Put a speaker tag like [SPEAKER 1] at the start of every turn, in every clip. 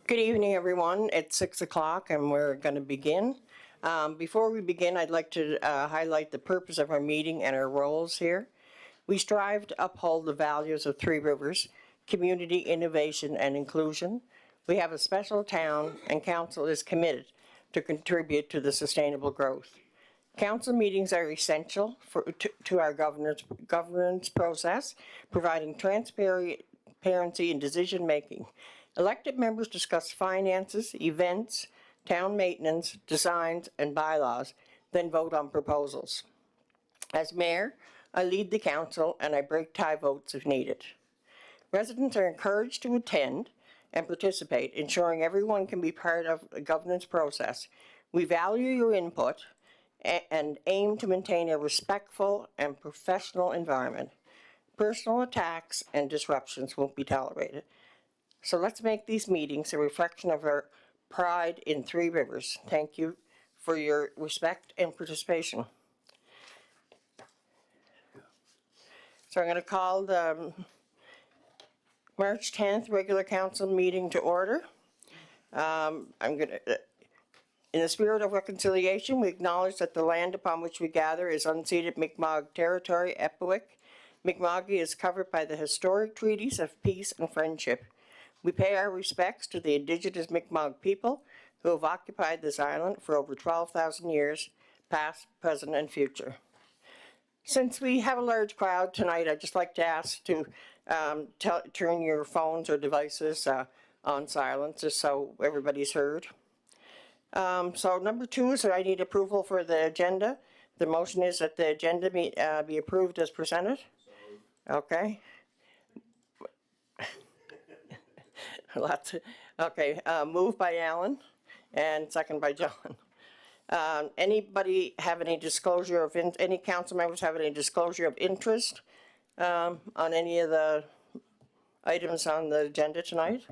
[SPEAKER 1] Good evening, everyone. It's 6 o'clock and we're going to begin. Before we begin, I'd like to highlight the purpose of our meeting and our roles here. We strive to uphold the values of Three Rivers, community, innovation, and inclusion. We have a special town and council is committed to contribute to the sustainable growth. Council meetings are essential to our governance process, providing transparency in decision making. Elected members discuss finances, events, town maintenance, designs, and bylaws, then vote on proposals. As mayor, I lead the council and I break tie votes if needed. Residents are encouraged to attend and participate, ensuring everyone can be part of the governance process. We value your input and aim to maintain a respectful and professional environment. Personal attacks and disruptions won't be tolerated. So let's make these meetings a reflection of our pride in Three Rivers. Thank you for your respect and participation. So I'm going to call the March 10th regular council meeting to order. In the spirit of reconciliation, we acknowledge that the land upon which we gather is unceded Mi'kmaq territory, Epuic. Mi'kma'ki is covered by the historic treaties of peace and friendship. We pay our respects to the indigenous Mi'kmaq people who have occupied this island for over 12,000 years, past, present, and future. Since we have a large crowd tonight, I'd just like to ask to turn your phones or devices on silent, just so everybody's heard. So number 2 is that I need approval for the agenda. The motion is that the agenda be approved as presented. Okay. Okay, moved by Alan and second by John. Anybody have any disclosure of, any council members have any disclosure of interest on any of the items on the agenda tonight?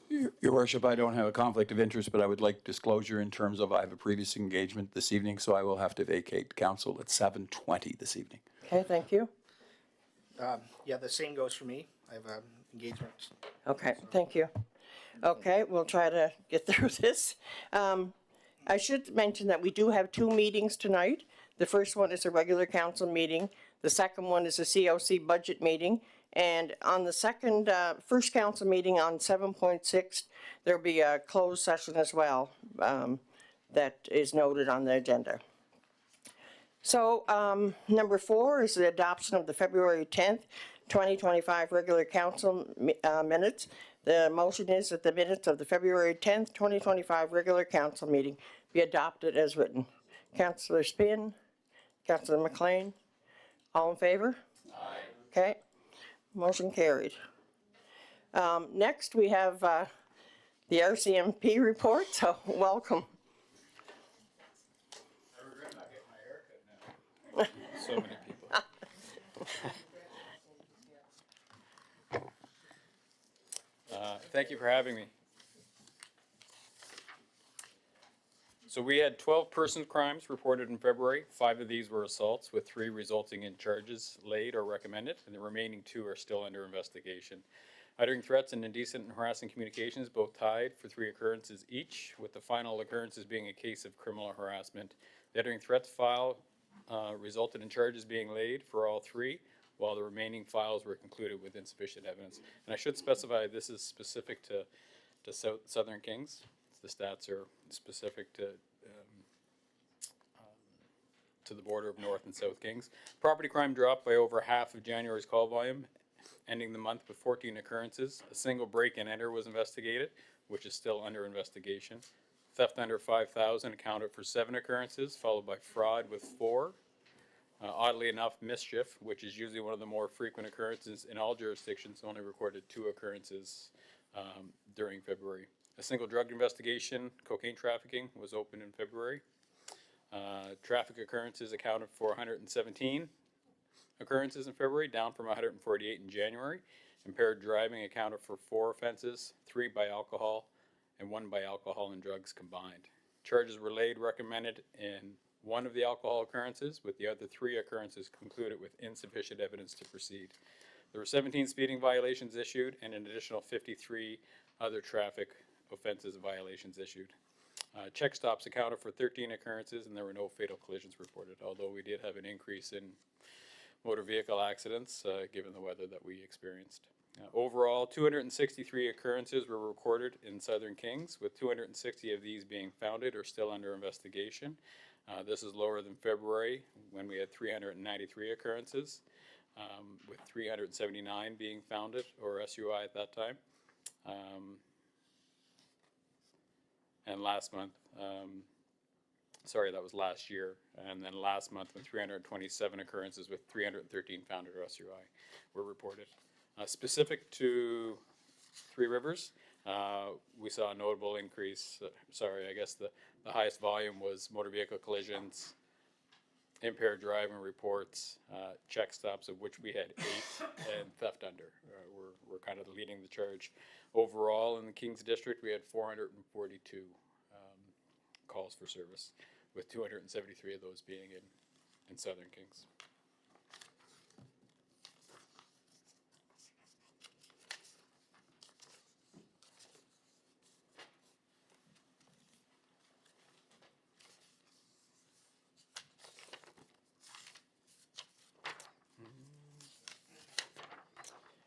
[SPEAKER 2] Your Worship, I don't have a conflict of interest, but I would like disclosure in terms of I have a previous engagement this evening, so I will have to vacate council at 7:20 this evening.
[SPEAKER 1] Okay, thank you.
[SPEAKER 3] Yeah, the same goes for me. I have engagements.
[SPEAKER 1] Okay, thank you. Okay, we'll try to get through this. I should mention that we do have 2 meetings tonight. The first one is a regular council meeting. The second one is a COC budget meeting. And on the first council meeting on 7.6, there'll be a closed session as well that is noted on the agenda. So number 4 is the adoption of the February 10th, 2025 regular council minutes. The motion is that the minutes of the February 10th, 2025 regular council meeting be adopted as written. Councillor Spin, Councillor McLean, all in favor? Aye. Okay, motion carried. Next we have the RCMP report, so welcome.
[SPEAKER 2] I regret not getting my haircut now. So many people. Thank you for having me. So we had 12 person crimes reported in February. 5 of these were assaults, with 3 resulting in charges laid or recommended, and the remaining 2 are still under investigation. Uttering threats and indecent and harassing communications both tied for 3 occurrences each, with the final occurrences being a case of criminal harassment. The uttering threats file resulted in charges being laid for all 3, while the remaining files were concluded with insufficient evidence. And I should specify this is specific to Southern Kings. The stats are specific to the border of North and South Kings. Property crime dropped by over half of January's call volume, ending the month with 14 occurrences. A single break-and enter was investigated, which is still under investigation. Theft under $5,000 accounted for 7 occurrences, followed by fraud with 4. Oddly enough, mischief, which is usually one of the more frequent occurrences in all jurisdictions, only recorded 2 occurrences during February. A single drug investigation, cocaine trafficking, was opened in February. Traffic occurrences accounted for 117 occurrences in February, down from 148 in January. Impaired driving accounted for 4 offenses, 3 by alcohol and 1 by alcohol and drugs combined. Charges were laid recommended in 1 of the alcohol occurrences, with the other 3 occurrences concluded with insufficient evidence to proceed. There were 17 speeding violations issued and an additional 53 other traffic offenses and violations issued. Check stops accounted for 13 occurrences, and there were no fatal collisions reported, although we did have an increase in motor vehicle accidents given the weather that we experienced. Overall, 263 occurrences were recorded in Southern Kings, with 260 of these being founded or still under investigation. This is lower than February, when we had 393 occurrences, with 379 being founded or SUI at that time. And last month, sorry, that was last year, and then last month when 327 occurrences with 313 founded or SUI were reported. Specific to Three Rivers, we saw a notable increase. I guess the highest volume was motor vehicle collisions, impaired driving reports, check stops, of which we had 8, and theft under. We're kind of leading the charge. Overall, in the Kings District, we had 442 calls for service, with 273 of those being in Southern Kings.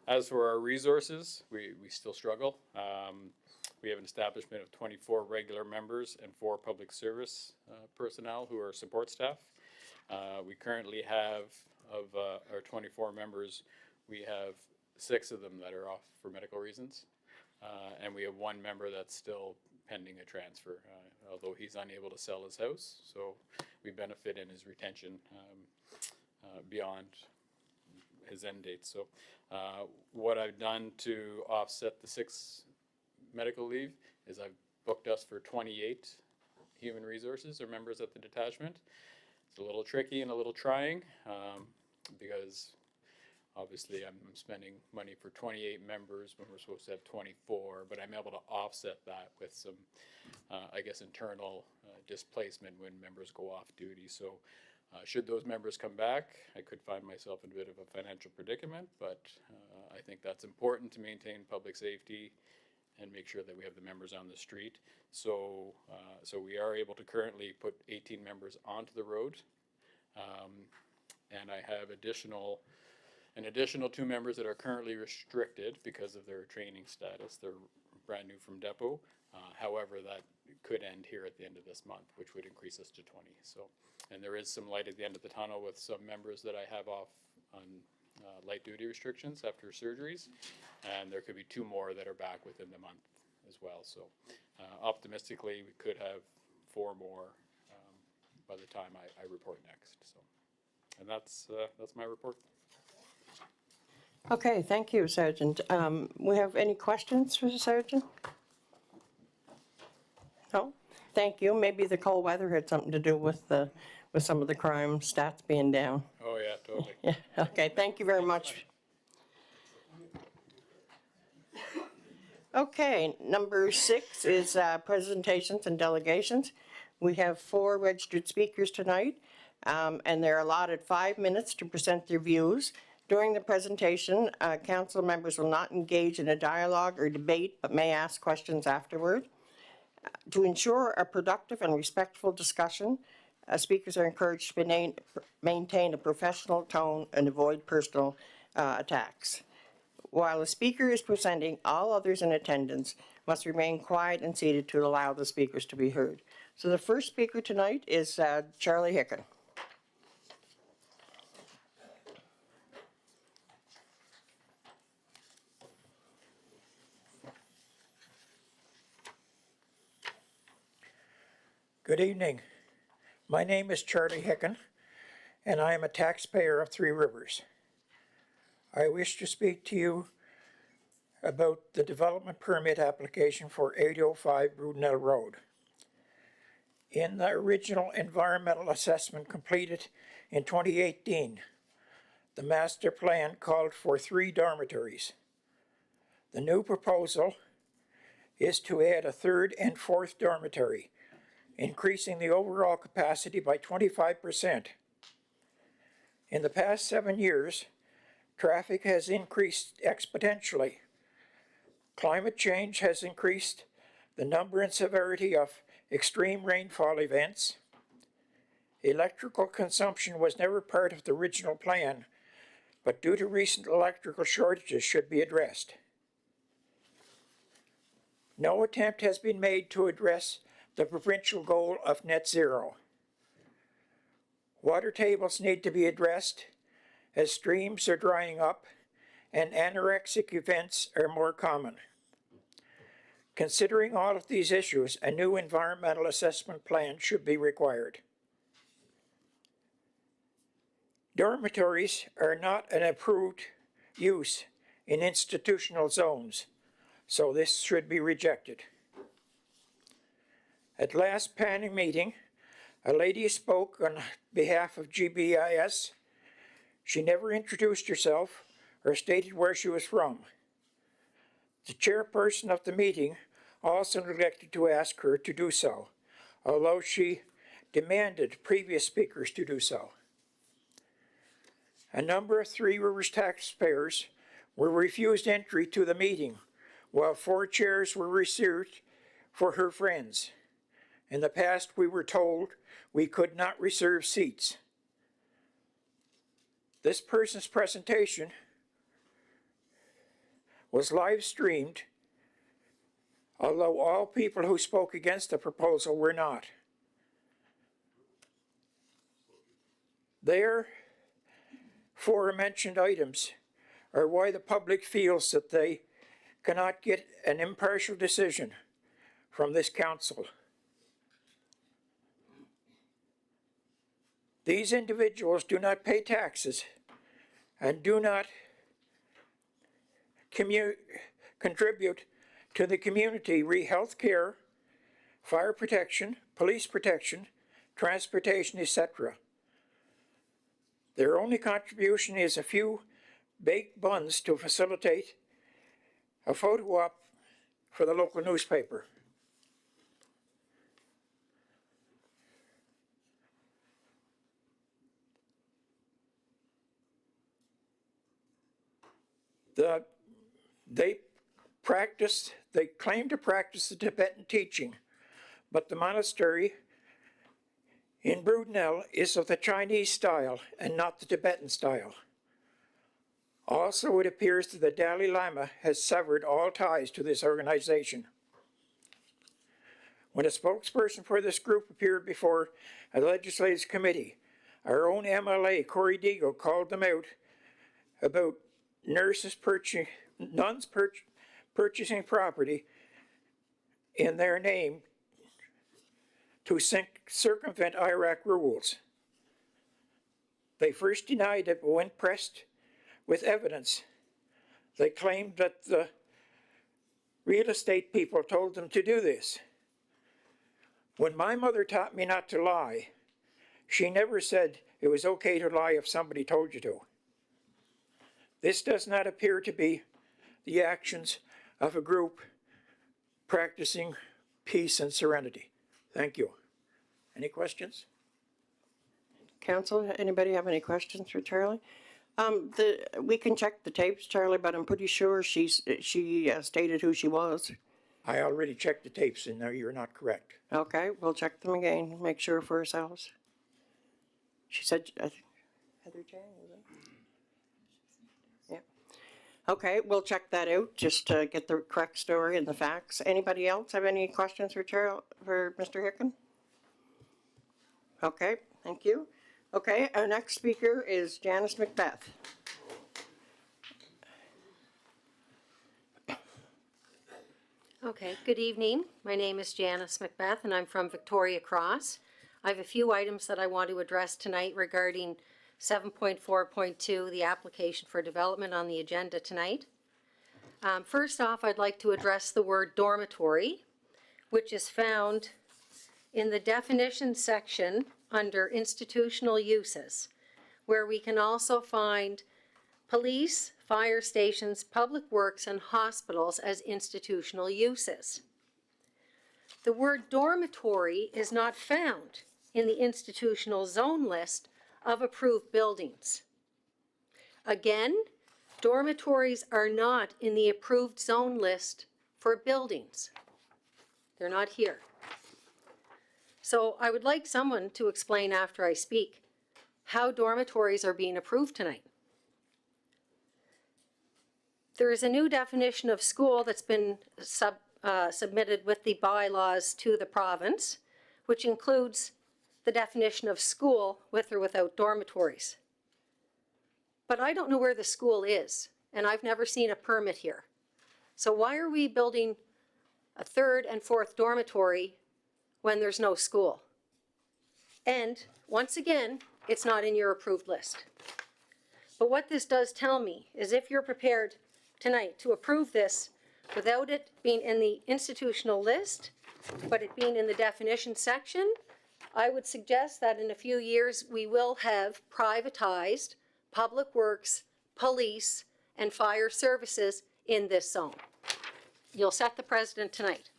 [SPEAKER 2] As for our resources, we still struggle. We have an establishment of 24 regular members and 4 public service personnel who are support staff. We currently have, of our 24 members, we have 6 of them that are off for medical reasons. And we have 1 member that's still pending a transfer, although he's unable to sell his house. So we benefit in his retention beyond his end date. So what I've done to offset the 6 medical leave is I've booked us for 28 human resources or members at the detachment. It's a little tricky and a little trying because obviously I'm spending money for 28 members when we're supposed to have 24, but I'm able to offset that with some, I guess, internal displacement when members go off duty. So should those members come back, I could find myself in a bit of a financial predicament, but I think that's important to maintain public safety and make sure that we have the members on the street. So we are able to currently put 18 members onto the road, and I have an additional 2 members that are currently restricted because of their training status. They're brand new from depot. However, that could end here at the end of this month, which would increase us to 20. So, and there is some light at the end of the tunnel with some members that I have off on light duty restrictions after surgeries, and there could be 2 more that are back within the month as well. So optimistically, we could have 4 more by the time I report next. So, and that's my report.
[SPEAKER 1] Okay, thank you, Sergeant. We have any questions for the Sergeant? No? Thank you. Maybe the cold weather had something to do with some of the crime stats being down.
[SPEAKER 2] Oh yeah, totally.
[SPEAKER 1] Yeah, okay, thank you very much. Okay, number 6 is presentations and delegations. We have 4 registered speakers tonight, and they're allotted 5 minutes to present their views. During the presentation, council members will not engage in a dialogue or debate, but may ask questions afterward. To ensure a productive and respectful discussion, speakers are encouraged to maintain a professional tone and avoid personal attacks. While the speaker is presenting, all others in attendance must remain quiet and seated to allow the speakers to be heard. So the first speaker tonight is Charlie Hicken.
[SPEAKER 4] Good evening. My name is Charlie Hicken, and I am a taxpayer of Three Rivers. I wish to speak to you about the development permit application for 805 Brudenell Road. In the original environmental assessment completed in 2018, the master plan called for 3 dormitories. The new proposal is to add a 3rd and 4th dormitory, increasing the overall capacity by 25%. In the past 7 years, traffic has increased exponentially. Climate change has increased the number and severity of extreme rainfall events. Electrical consumption was never part of the original plan, but due to recent electrical shortages should be addressed. No attempt has been made to address the provincial goal of net zero. Water tables need to be addressed as streams are drying up and anorexic events are more common. Considering all of these issues, a new environmental assessment plan should be required. Dormitories are not an approved use in institutional zones, so this should be rejected. At last planning meeting, a lady spoke on behalf of GBIS. She never introduced herself or stated where she was from. The chairperson of the meeting also neglected to ask her to do so, although she demanded previous speakers to do so. A number of Three Rivers taxpayers were refused entry to the meeting, while 4 chairs were reserved for her friends. In the past, we were told we could not reserve seats. This person's presentation was live streamed, although all people who spoke against the proposal were not. Their aforementioned items are why the public feels that they cannot get an impartial decision from this council. These individuals do not pay taxes and do not contribute to the community health care, fire protection, police protection, transportation, etc. Their only contribution is a few baked buns to facilitate a photo op for the local newspaper. They claim to practice the Tibetan teaching, but the monastery in Brudenell is of the Chinese style and not the Tibetan style. Also, it appears that the Dalai Lama has severed all ties to this organization. When a spokesperson for this group appeared before a legislative committee, our own MLA, Corey Deagle, called them out about nuns purchasing property in their name to circumvent Iraq rules. They first denied it, but when pressed with evidence, they claimed that the real estate people told them to do this. When my mother taught me not to lie, she never said it was okay to lie if somebody told you to. This does not appear to be the actions of a group practicing peace and serenity. Thank you. Any questions?
[SPEAKER 1] Council, anybody have any questions for Charlie? We can check the tapes, Charlie, but I'm pretty sure she stated who she was.
[SPEAKER 4] I already checked the tapes and no, you're not correct.
[SPEAKER 1] Okay, we'll check them again, make sure for ourselves. She said, Heather Chang, was it? Yeah. Okay, we'll check that out, just to get the correct story and the facts. Anybody else have any questions for Mr. Hicken? Okay, thank you. Okay, our next speaker is Janice Macbeth.
[SPEAKER 5] Okay, good evening. My name is Janice Macbeth and I'm from Victoria Cross. I have a few items that I want to address tonight regarding 7.4.2, the application for development on the agenda tonight. First off, I'd like to address the word dormitory, which is found in the definition section under institutional uses, where we can also find police, fire stations, public works, and hospitals as institutional uses. The word dormitory is not found in the institutional zone list of approved buildings. Again, dormitories are not in the approved zone list for buildings. They're not here. So I would like someone to explain after I speak how dormitories are being approved tonight. There is a new definition of school that's been submitted with the bylaws to the province, which includes the definition of school with or without dormitories. But I don't know where the school is, and I've never seen a permit here. So why are we building a third and fourth dormitory when there's no school? And once again, it's not in your approved list. But what this does tell me is if you're prepared tonight to approve this without it being in the institutional list, but it being in the definition section, I would suggest that in a few years we will have privatized public works, police, and fire services in this zone. You'll set the precedent tonight.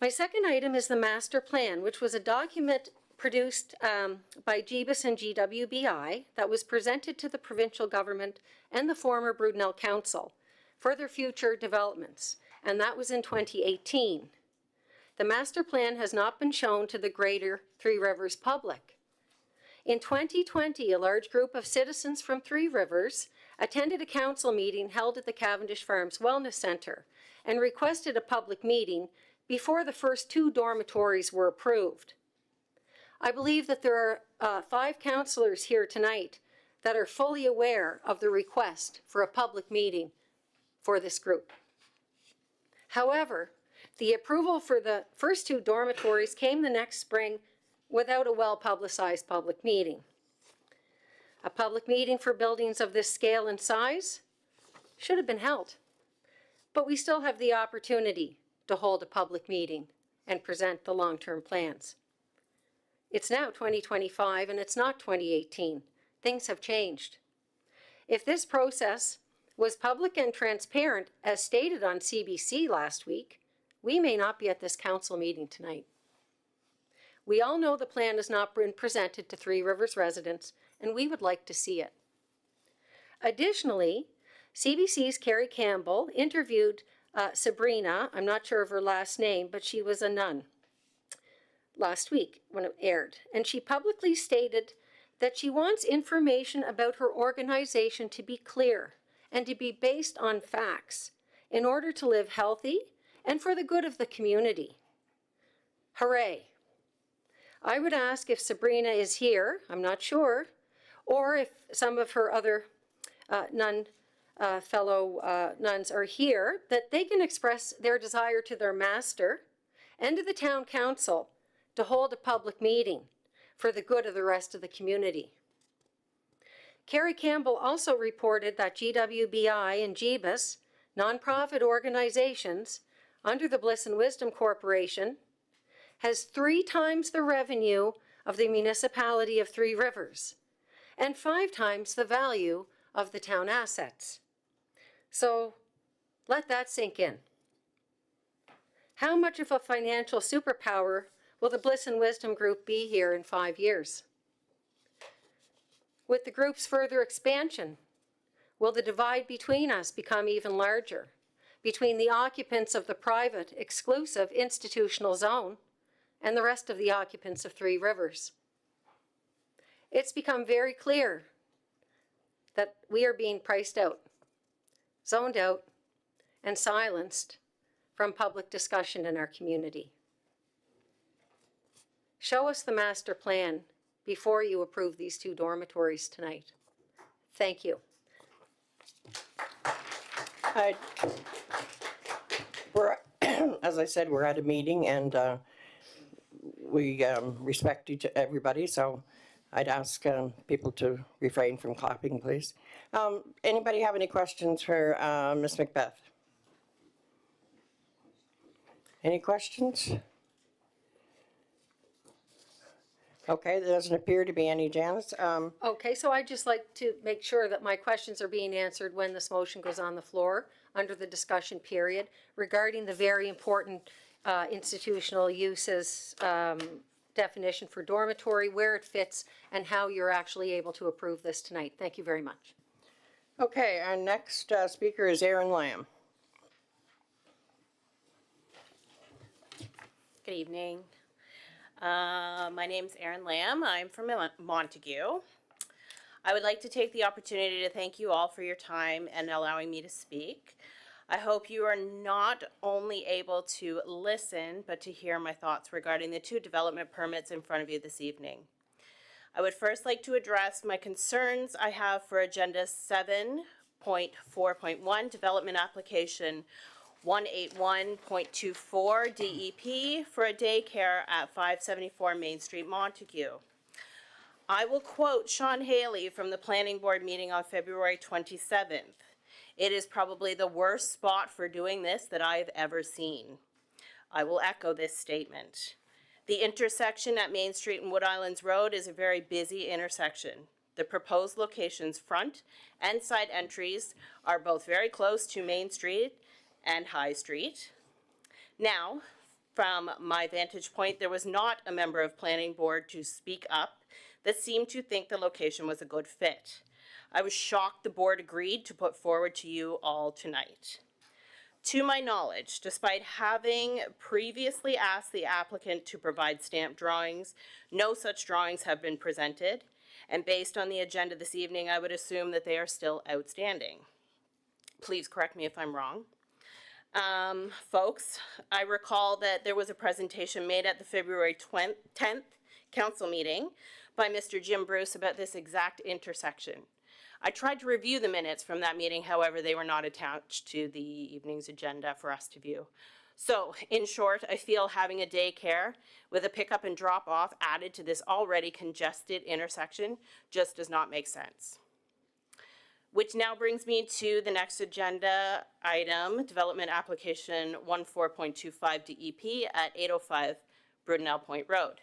[SPEAKER 5] My second item is the master plan, which was a document produced by GBIS and GWBI that was presented to the provincial government and the former Brudenell Council for their future developments, and that was in 2018. The master plan has not been shown to the greater Three Rivers public. In 2020, a large group of citizens from Three Rivers attended a council meeting held at the Cavendish Farms Wellness Centre and requested a public meeting before the first 2 dormitories were approved. I believe that there are 5 councillors here tonight that are fully aware of the request for a public meeting for this group. However, the approval for the first 2 dormitories came the next spring without a well-publicized public meeting. A public meeting for buildings of this scale and size should have been held, but we still have the opportunity to hold a public meeting and present the long-term plans. It's now 2025 and it's not 2018. Things have changed. If this process was public and transparent as stated on CBC last week, we may not be at this council meeting tonight. We all know the plan has not been presented to Three Rivers residents, and we would like to see it. Additionally, CBC's Carrie Campbell interviewed Sabrina, I'm not sure of her last name, but she was a nun, last week when it aired, and she publicly stated that she wants information about her organization to be clear and to be based on facts in order to live healthy and for the good of the community. Hooray! I would ask if Sabrina is here, I'm not sure, or if some of her other fellow nuns are here, that they can express their desire to their master and to the town council to hold a public meeting for the good of the rest of the community. Carrie Campbell also reported that GWBI and GBIS, nonprofit organizations under the Bliss and Wisdom Corporation, has 3 times the revenue of the municipality of Three Rivers and 5 times the value of the town assets. So let that sink in. How much of a financial superpower will the Bliss and Wisdom Group be here in 5 years? With the group's further expansion, will the divide between us become even larger, between the occupants of the private, exclusive institutional zone and the rest of the occupants of Three Rivers? It's become very clear that we are being priced out, zoned out, and silenced from public discussion in our community. Show us the master plan before you approve these 2 dormitories tonight. Thank you.
[SPEAKER 1] As I said, we're at a meeting and we respect everybody, so I'd ask people to refrain from clapping, please. Anybody have any questions for Ms. Macbeth? Any questions? Okay, there doesn't appear to be any, Janice.
[SPEAKER 5] Okay, so I'd just like to make sure that my questions are being answered when this motion goes on the floor under the discussion period regarding the very important institutional uses definition for dormitory, where it fits, and how you're actually able to approve this tonight. Thank you very much.
[SPEAKER 1] Okay, our next speaker is Aaron Lamb.
[SPEAKER 6] Good evening. My name's Erin Lamb. I'm from Montague. I would like to take the opportunity to thank you all for your time and allowing me to speak. I hope you are not only able to listen, but to hear my thoughts regarding the 2 development permits in front of you this evening. I would first like to address my concerns I have for Agenda 7.4.1, Development Application 181.24 DEP for a daycare at 574 Main Street, Montague. I will quote Sean Haley from the Planning Board meeting on February 27th. It is probably the worst spot for doing this that I have ever seen. I will echo this statement. The intersection at Main Street and Wood Islands Road is a very busy intersection. The proposed location's front and side entries are both very close to Main Street and High Street. Now, from my vantage point, there was not a member of Planning Board to speak up that seemed to think the location was a good fit. I was shocked the board agreed to put forward to you all tonight. To my knowledge, despite having previously asked the applicant to provide stamped drawings, no such drawings have been presented, and based on the agenda this evening, I would assume that they are still outstanding. Please correct me if I'm wrong. Folks, I recall that there was a presentation made at the February 10th council meeting by Mr. Jim Bruce about this exact intersection. I tried to review the minutes from that meeting, however, they were not attached to the evening's agenda for us to view. So, in short, I feel having a daycare with a pickup and drop off added to this already congested intersection just does not make sense. Which now brings me to the next agenda item, Development Application 14.25 DEP at 805 Brudenell Point Road.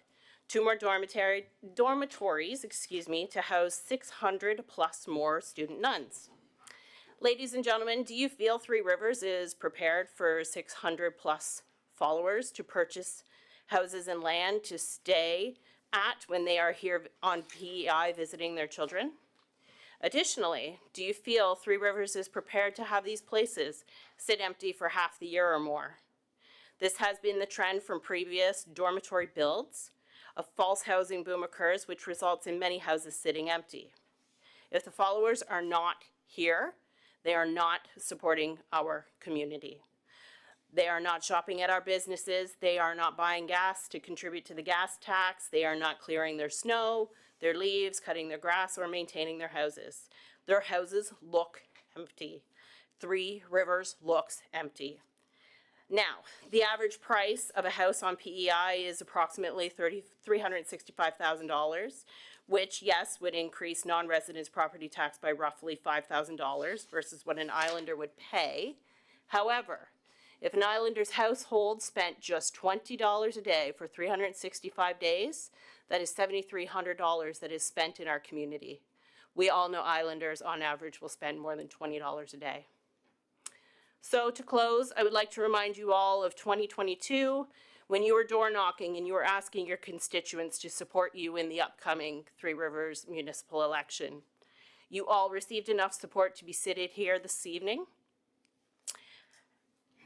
[SPEAKER 6] 2 more dormitories, to house 600 plus more student nuns. Ladies and gentlemen, do you feel Three Rivers is prepared for 600 plus followers to purchase houses and land to stay at when they are here on PEI visiting their children? Additionally, do you feel Three Rivers is prepared to have these places sit empty for half the year or more? This has been the trend from previous dormitory builds. A false housing boom occurs, which results in many houses sitting empty. If the followers are not here, they are not supporting our community. They are not shopping at our businesses. They are not buying gas to contribute to the gas tax. They are not clearing their snow, their leaves, cutting their grass, or maintaining their houses. Their houses look empty. Three Rivers looks empty. Now, the average price of a house on PEI is approximately $365,000, which, yes, would increase non-residents' property tax by roughly $5,000 versus what an islander would pay. However, if an islander's household spent just $20 a day for 365 days, that is $7,300 that is spent in our community. We all know islanders on average will spend more than $20 a day. So to close, I would like to remind you all of 2022, when you were door knocking and you were asking your constituents to support you in the upcoming Three Rivers municipal election. You all received enough support to be seated here this evening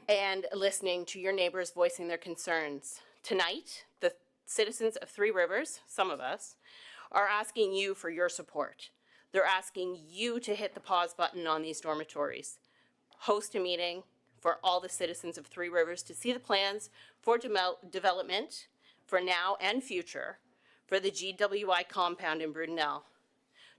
[SPEAKER 6] and listening to your neighbors voicing their concerns. Tonight, the citizens of Three Rivers, some of us, are asking you for your support. They're asking you to hit the pause button on these dormitories. Host a meeting for all the citizens of Three Rivers to see the plans for development for now and future for the GWI compound in Brudenell.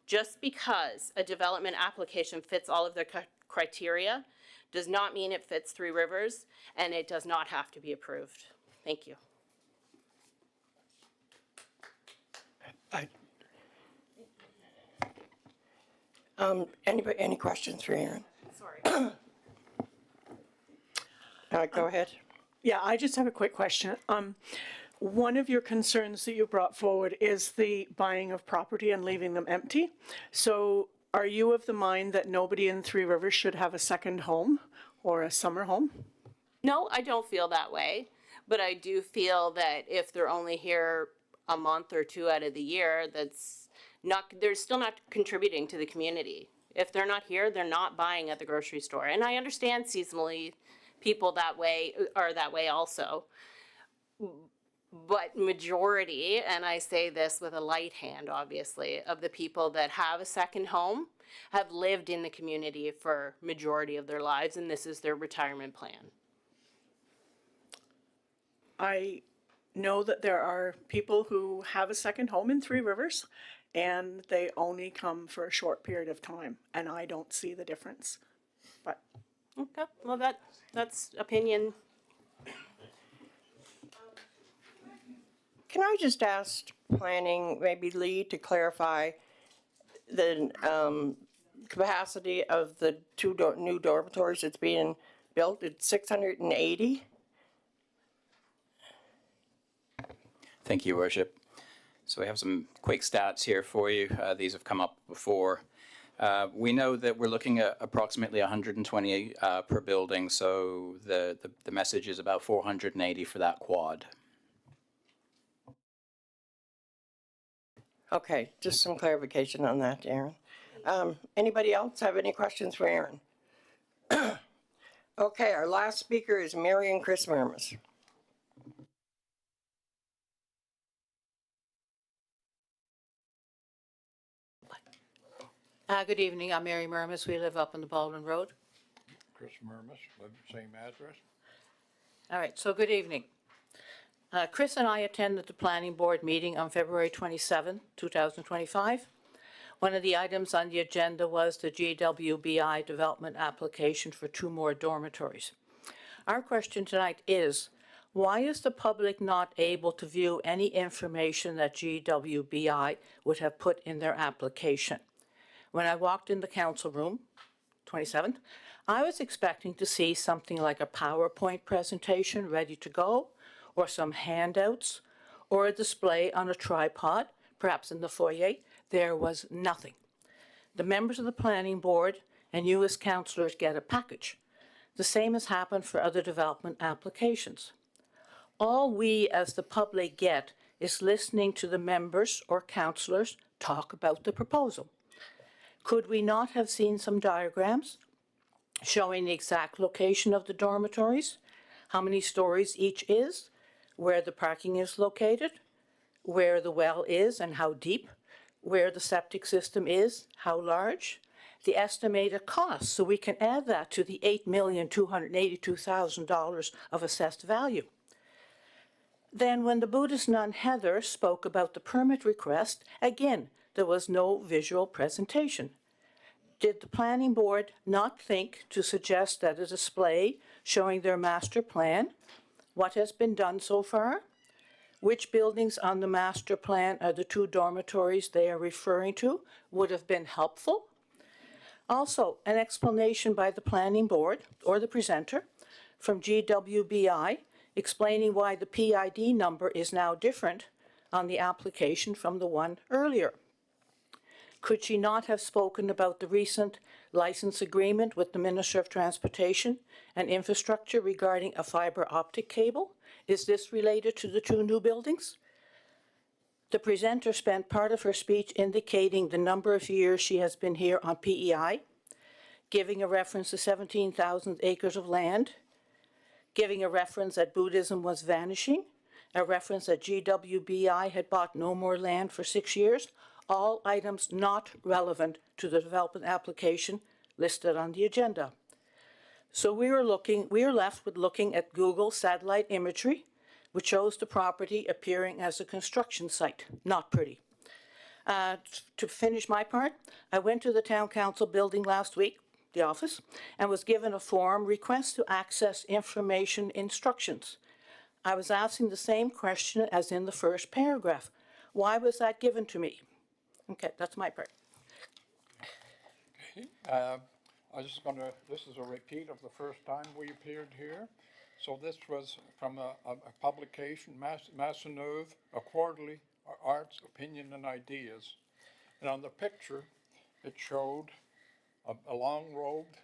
[SPEAKER 6] Just because a development application fits all of their criteria does not mean it fits Three Rivers, and it does not have to be approved. Thank you.
[SPEAKER 1] Anybody, any questions for Aaron?
[SPEAKER 6] Sorry.
[SPEAKER 1] Go ahead.
[SPEAKER 7] Yeah, I just have a quick question. One of your concerns that you brought forward is the buying of property and leaving them empty. So are you of the mind that nobody in Three Rivers should have a second home or a summer home?
[SPEAKER 6] No, I don't feel that way, but I do feel that if they're only here a month or two out of the year, they're still not contributing to the community. If they're not here, they're not buying at the grocery store. And I understand seasonally people that way are that way also. But majority, and I say this with a light hand, obviously, of the people that have a second home have lived in the community for majority of their lives, and this is their retirement plan.
[SPEAKER 7] I know that there are people who have a second home in Three Rivers, and they only come for a short period of time, and I don't see the difference. But
[SPEAKER 6] Okay, well, that's opinion.
[SPEAKER 1] Can I just ask planning, maybe Lee, to clarify the capacity of the new dormitories that's being built? It's 680?
[SPEAKER 8] Thank you, Worship. So we have some quick stats here for you. These have come up before. We know that we're looking at approximately 120 per building, so the message is about 480 for that quad.
[SPEAKER 1] Okay, just some clarification on that, Aaron. Anybody else have any questions for Aaron? Okay, our last speaker is Mary and Chris Murmas.
[SPEAKER 9] Good evening, I'm Mary Murmas, we live up on the Baldwin Road.
[SPEAKER 10] Chris Murmas, live same address.
[SPEAKER 9] All right, so good evening. Chris and I attended the planning board meeting on February 27, 2025. One of the items on the agenda was the GWBI development application for 2 more dormitories. Our question tonight is, why is the public not able to view any information that GWBI would have put in their application? When I walked in the council room, 27th, I was expecting to see something like a PowerPoint presentation ready to go, or some handouts, or a display on a tripod, perhaps in the foyer. There was nothing. The members of the planning board and you as councillors get a package. The same has happened for other development applications. All we as the public get is listening to the members or councillors talk about the proposal. Could we not have seen some diagrams showing the exact location of the dormitories, how many stories each is, where the parking is located, where the well is and how deep, where the septic system is, how large, the estimated cost, so we can add that to the $8,282,000 of assessed value. Then when the Buddhist nun Heather spoke about the permit request, again, there was no visual presentation. Did the planning board not think to suggest that a display showing their master plan, what has been done so far, which buildings on the master plan are the 2 dormitories they are referring to, would have been helpful? Also, an explanation by the planning board or the presenter from GWBI explaining why the PID number is now different on the application from the one earlier. Could she not have spoken about the recent license agreement with the Minister of Transportation and Infrastructure regarding a fiber optic cable? Is this related to the 2 new buildings? The presenter spent part of her speech indicating the number of years she has been here on PEI, giving a reference to 17,000 acres of land, giving a reference that Buddhism was vanishing, a reference that GWBI had bought no more land for 6 years, all items not relevant to the development application listed on the agenda. So we are left with looking at Google satellite imagery, which shows the property appearing as a construction site. Not pretty. To finish my part, I went to the town council building last week, the office, and was given a form request to access information instructions. I was asking the same question as in the first paragraph. Why was that given to me? Okay, that's my part.
[SPEAKER 10] This is a repeat of the first time we appeared here. So this was from a publication, Maisonneuve, a quarterly arts, opinion and ideas. And on the picture, it showed a long-robed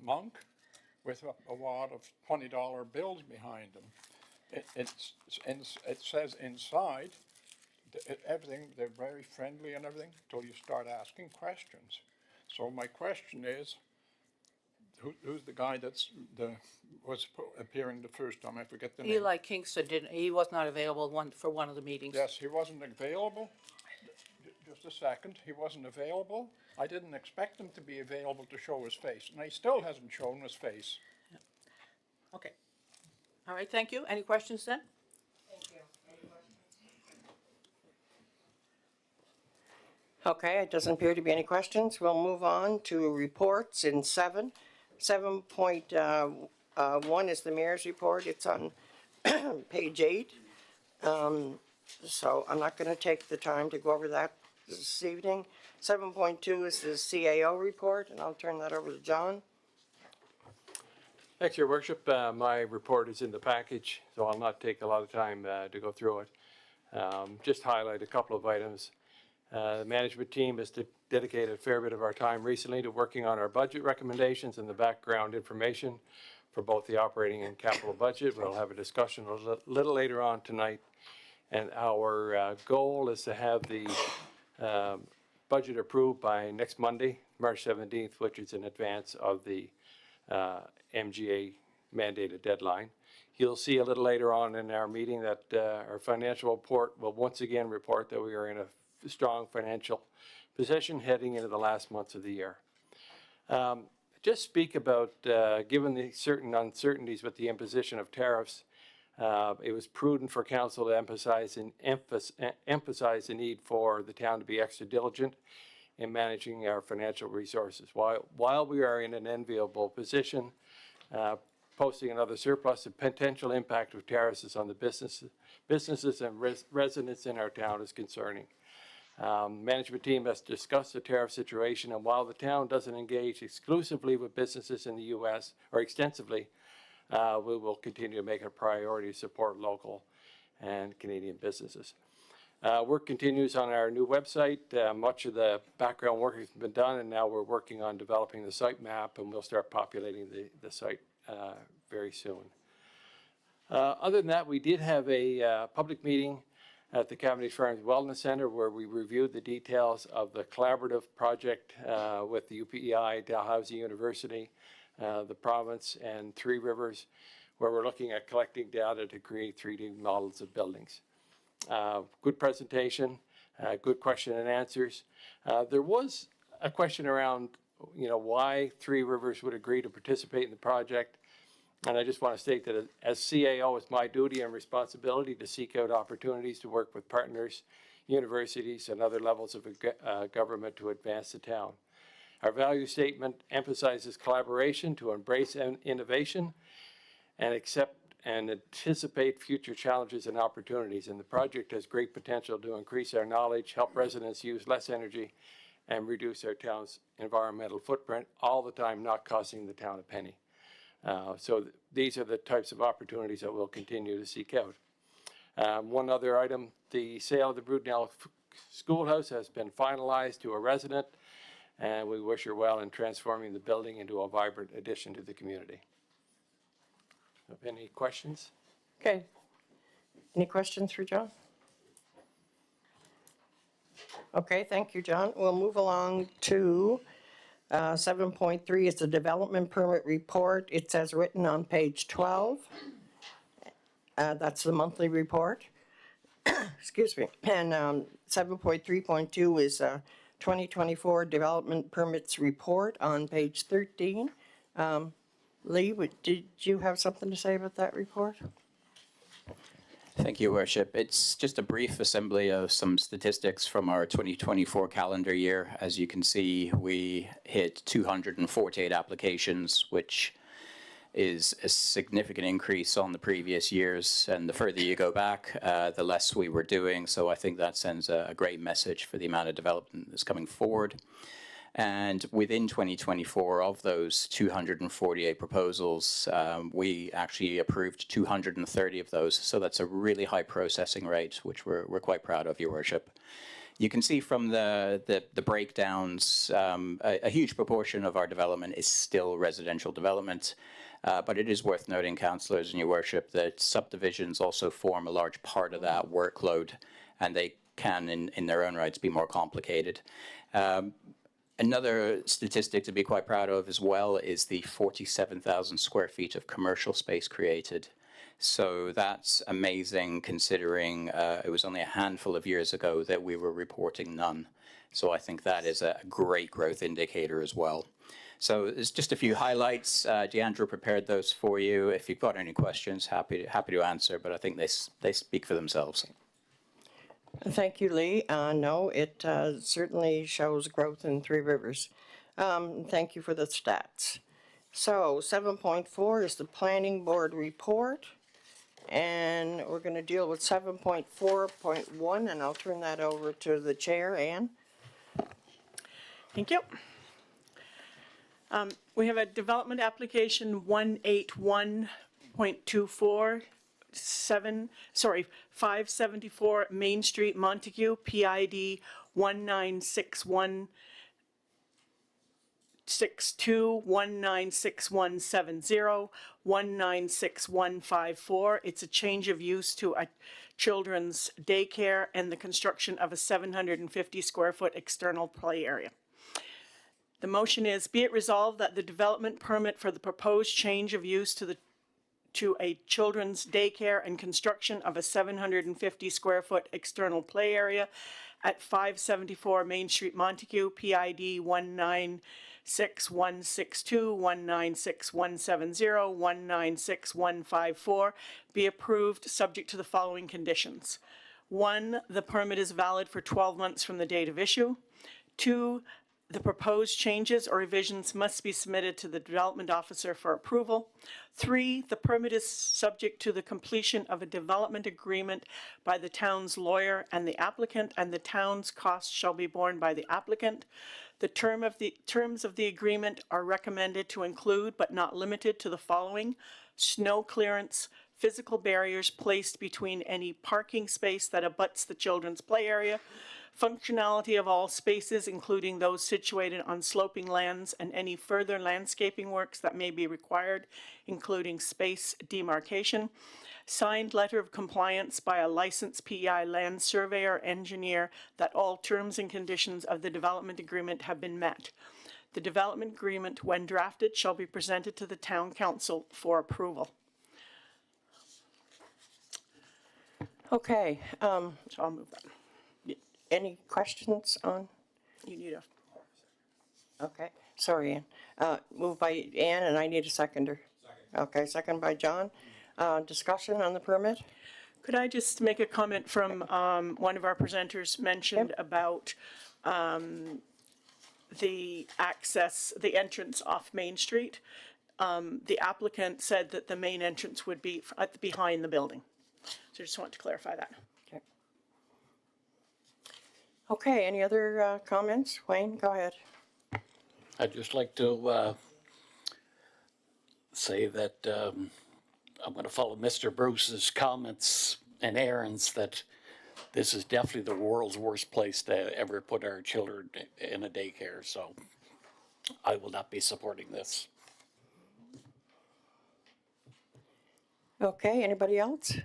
[SPEAKER 10] monk with a wad of $20 bills behind him. It says inside, everything, they're very friendly and everything, until you start asking questions. So my question is, who's the guy was appearing the first time? I forget the name.
[SPEAKER 9] Eli Kingston he was not available for one of the meetings.
[SPEAKER 10] Yes, he wasn't available. Just a second, he wasn't available. I didn't expect him to be available to show his face, and he still hasn't shown his face.
[SPEAKER 9] Okay. All right, thank you. Any questions then?
[SPEAKER 1] Okay, it doesn't appear to be any questions. We'll move on to reports in 7. 7.1 is the mayor's report. It's on page 8. So I'm not going to take the time to go over that this evening. 7.2 is the CAO report, and I'll turn that over to John.
[SPEAKER 11] Thanks, Your Worship. My report is in the package, so I'll not take a lot of time to go through it. Just highlight a couple of items. The management team has dedicated a fair bit of our time recently to working on our budget recommendations and the background information for both the operating and capital budget. We'll have a discussion a little later on tonight. And our goal is to have the budget approved by next Monday, March 17th, which is in advance of the MGA mandated deadline. You'll see a little later on in our meeting that our financial report will once again report that we are in a strong financial position heading into the last months of the year. Just speak about, given the certain uncertainties with the imposition of tariffs, it was prudent for council to emphasize the need for the town to be extra diligent in managing our financial resources. While we are in an enviable position, posting another surplus, the potential impact of tariffs on the businesses and residents in our town is concerning. Management team has discussed the tariff situation, and while the town doesn't engage exclusively with businesses in the U.S. or extensively, we will continue to make it a priority to support local and Canadian businesses. Work continues on our new website. Much of the background work has been done, and now we're working on developing the site map, and we'll start populating the site very soon. Other than that, we did have a public meeting at the Cavendish Farms Wellness Center where we reviewed the details of the collaborative project with the UPEI, Dalhousie University, the province, and Three Rivers, where we're looking at collecting data to create 3D models of buildings. Good presentation, good question and answers. There was a question around, why Three Rivers would agree to participate in the project. And I just want to state that as CAO, it's my duty and responsibility to seek out opportunities to work with partners, universities, and other levels of government to advance the town. Our value statement emphasizes collaboration to embrace innovation and accept and anticipate future challenges and opportunities. And the project has great potential to increase our knowledge, help residents use less energy, and reduce our town's environmental footprint, all the time not costing the town a penny. So these are the types of opportunities that we'll continue to seek out. One other item, the sale of the Brudenell Schoolhouse has been finalized to a resident, and we wish her well in transforming the building into a vibrant addition to the community. Any questions?
[SPEAKER 1] Okay. Any questions for John? Okay, thank you, John. We'll move along to 7.3 is the development permit report. It's as written on page 12. That's the monthly report. Excuse me. And 7.3.2 is 2024 development permits report on page 13. Lee, did you have something to say about that report?
[SPEAKER 8] Thank you, Worship. It's just a brief assembly of some statistics from our 2024 calendar year. As you can see, we hit 248 applications, which is a significant increase on the previous years. And the further you go back, the less we were doing. So I think that sends a great message for the amount of development that's coming forward. And within 2024, of those 248 proposals, we actually approved 230 of those. So that's a really high processing rate, which we're quite proud of, Your Worship. You can see from the breakdowns, a huge proportion of our development is still residential development. But it is worth noting, councillors and Your Worship, that subdivisions also form a large part of that workload, and they can, in their own rights, be more complicated. Another statistic to be quite proud of as well is the 47,000 square feet of commercial space created. So that's amazing considering it was only a handful of years ago that we were reporting none. So I think that is a great growth indicator as well. So there's just a few highlights. Deandra prepared those for you. If you've got any questions, happy to answer, but I think they speak for themselves.
[SPEAKER 1] Thank you, Lee. No, it certainly shows growth in Three Rivers. Thank you for the stats. So 7.4 is the planning board report. And we're going to deal with 7.4.1, and I'll turn that over to the chair, Ann.
[SPEAKER 7] Thank you. We have a development application 181.24, 574 Main Street, Montague, PID 196162, 196170, 196154. It's a change of use to a children's daycare and the construction of a 750 square foot external play area. The motion is, be it resolved that the development permit for the proposed change of use to a children's daycare and construction of a 750 square foot external play area at 574 Main Street, Montague, PID 196162, 196170, 196154, be approved subject to the following conditions. 1, the permit is valid for 12 months from the date of issue. 2, the proposed changes or revisions must be submitted to the development officer for approval. 3, the permit is subject to the completion of a development agreement by the town's lawyer and the applicant, and the town's costs shall be borne by the applicant. The terms of the agreement are recommended to include, but not limited to, the following: snow clearance, physical barriers placed between any parking space that abuts the children's play area, functionality of all spaces, including those situated on sloping lands, and any further landscaping works that may be required, including space demarcation. Signed letter of compliance by a licensed PEI land surveyor engineer that all terms and conditions of the development agreement have been met. The development agreement, when drafted, shall be presented to the town council for approval.
[SPEAKER 1] Okay,
[SPEAKER 7] So I'll move that.
[SPEAKER 1] any questions on?
[SPEAKER 7] You need a,
[SPEAKER 1] Okay, sorry, Ann. Moved by Ann, and I need a seconder. Second. Okay, second by John. Discussion on the permit?
[SPEAKER 7] could I just make a comment from one of our presenters mentioned about the access, the entrance off Main Street. The applicant said that the main entrance would be behind the building. So I just want to clarify that.
[SPEAKER 1] Okay, any other comments? Wayne, go ahead.
[SPEAKER 12] I'd just like to say that I'm going to follow Mr. Bruce's comments and Aaron's that this is definitely the world's worst place to ever put our children in a daycare, so I will not be supporting this.
[SPEAKER 1] Okay, anybody else?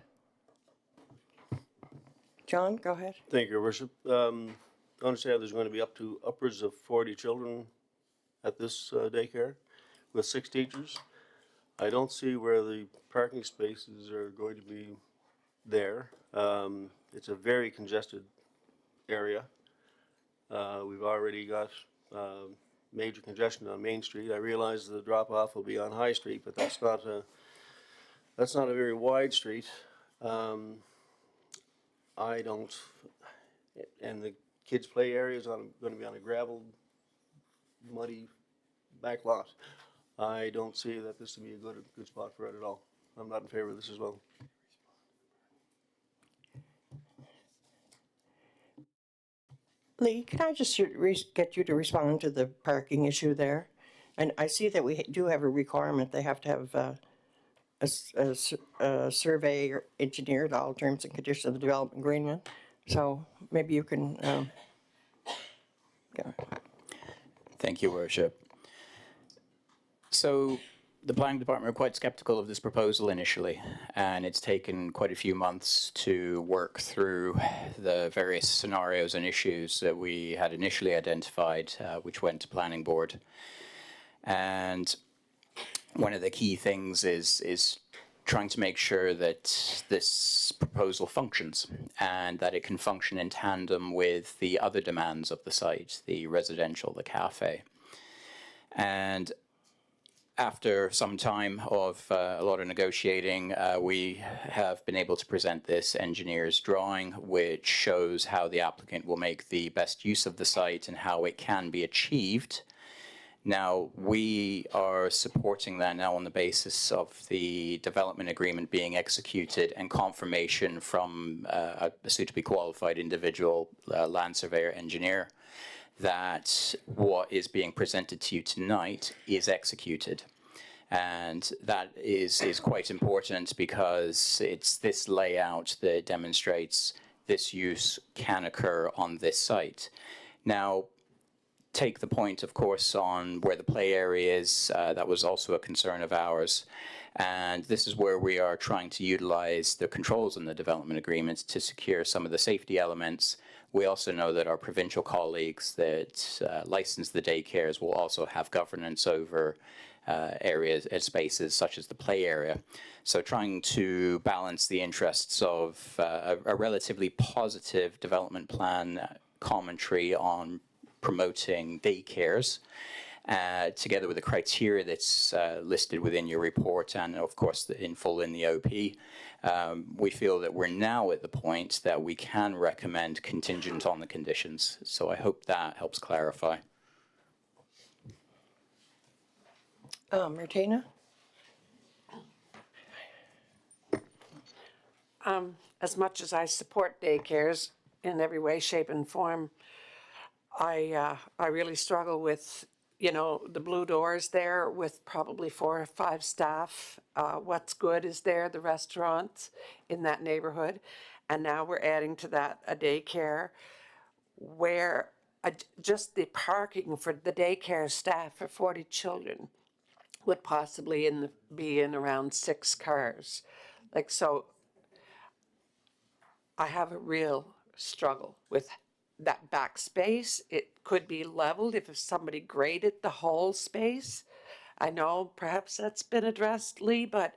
[SPEAKER 1] John, go ahead.
[SPEAKER 13] Thank you, Your Worship. I understand there's going to be upwards of 40 children at this daycare with 6 teachers. I don't see where the parking spaces are going to be there. It's a very congested area. We've already got major congestion on Main Street. I realize the drop-off will be on High Street, but that's not a very wide street. I don't, and the kids' play area is going to be on a gravel, muddy back lot. I don't see that this would be a good spot for it at all. I'm not in favor of this as well.
[SPEAKER 1] Lee, can I just get you to respond to the parking issue there? And I see that we do have a requirement. They have to have a survey or engineered all terms and conditions of the development agreement. So maybe you can go.
[SPEAKER 8] Thank you, Worship. So the planning department were quite skeptical of this proposal initially, and it's taken quite a few months to work through the various scenarios and issues that we had initially identified, which went to planning board. And one of the key things is trying to make sure that this proposal functions and that it can function in tandem with the other demands of the site, the residential, the cafe. And after some time of a lot of negotiating, we have been able to present this engineer's drawing, which shows how the applicant will make the best use of the site and how it can be achieved. Now, we are supporting that now on the basis of the development agreement being executed and confirmation from a suitably qualified individual land surveyor engineer that what is being presented to you tonight is executed. And that is quite important because it's this layout that demonstrates this use can occur on this site. Now, take the point, of course, on where the play area is. That was also a concern of ours. And this is where we are trying to utilize the controls in the development agreements to secure some of the safety elements. We also know that our provincial colleagues that license the daycares will also have governance over areas and spaces such as the play area. So trying to balance the interests of a relatively positive development plan commentary on promoting daycares, together with the criteria that's listed within your report and, of course, in full in the OP, we feel that we're now at the point that we can recommend contingent on the conditions. So I hope that helps clarify.
[SPEAKER 1] Martina?
[SPEAKER 14] As much as I support daycares in every way, shape, and form, I really struggle with, you know, the blue doors there with probably 4 or 5 staff. What's good is there, the restaurants in that neighborhood. And now we're adding to that a daycare where just the parking for the daycare staff for 40 children would possibly be in around 6 cars. Like, so I have a real struggle with that back space. It could be leveled if somebody graded the whole space. I know perhaps that's been addressed, Lee, but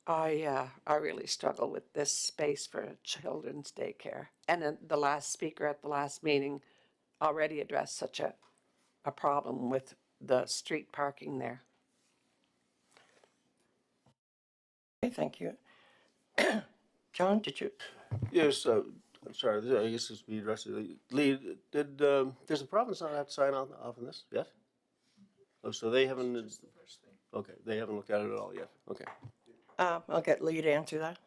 [SPEAKER 14] I really struggle with this space for children's daycare. And then the last speaker at the last meeting already addressed such a problem with the street parking there.
[SPEAKER 1] Okay, thank you. John, did you?
[SPEAKER 13] Yes, I'm sorry, I guess this will be addressed. Lee, does the province not have to sign off on this yet? Oh, so they haven't, okay, they haven't looked at it at all yet, okay.
[SPEAKER 1] I'll get Lee to answer that.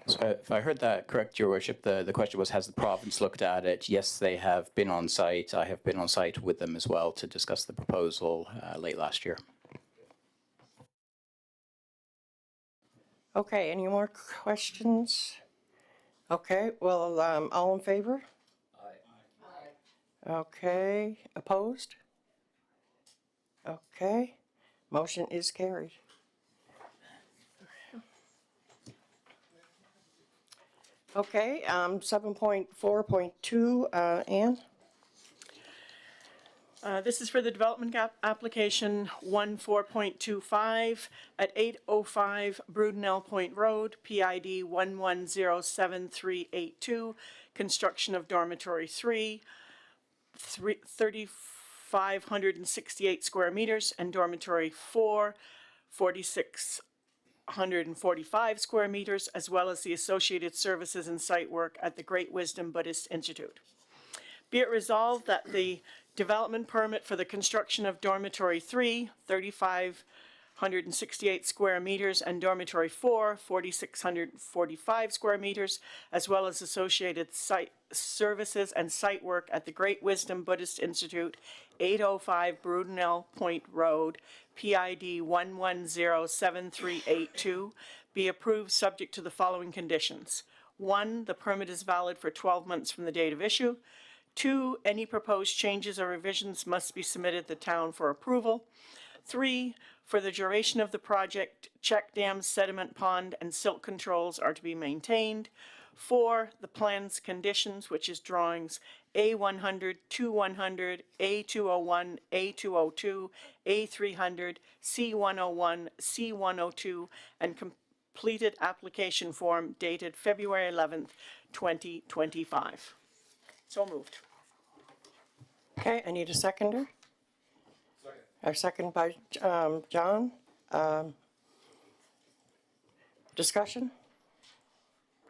[SPEAKER 8] So if I heard that correct, Your Worship, the question was, has the province looked at it? Yes, they have been on site. I have been on site with them as well to discuss the proposal late last year.
[SPEAKER 1] Okay, any more questions? Okay, well, all in favor? Aye. Okay, opposed? Okay, motion is carried. Okay, 7.4.2, Ann?
[SPEAKER 7] This is for the development application 14.25 at 805 Brudenell Point Road, PID 1107382, construction of dormitory 3,568 square meters, and dormitory 4, 4,645 square meters, as well as the associated services and site work at the Great Wisdom Buddhist Institute. Be it resolved that the development permit for the construction of dormitory 3, 3,568 square meters, and dormitory 4, 4,645 square meters, as well as associated site services and site work at the Great Wisdom Buddhist Institute, 805 Brudenell Point Road, PID 1107382, be approved subject to the following conditions. 1, the permit is valid for 12 months from the date of issue. 2, any proposed changes or revisions must be submitted to the town for approval. 3, for the duration of the project, check dams, sediment pond, and silt controls are to be maintained. 4, the plan's conditions, which is drawings A100, A201, A202, A300, C101, C102, and completed application form dated February 11th, 2025. So moved.
[SPEAKER 1] Okay, I need a seconder. Our second by John. Discussion?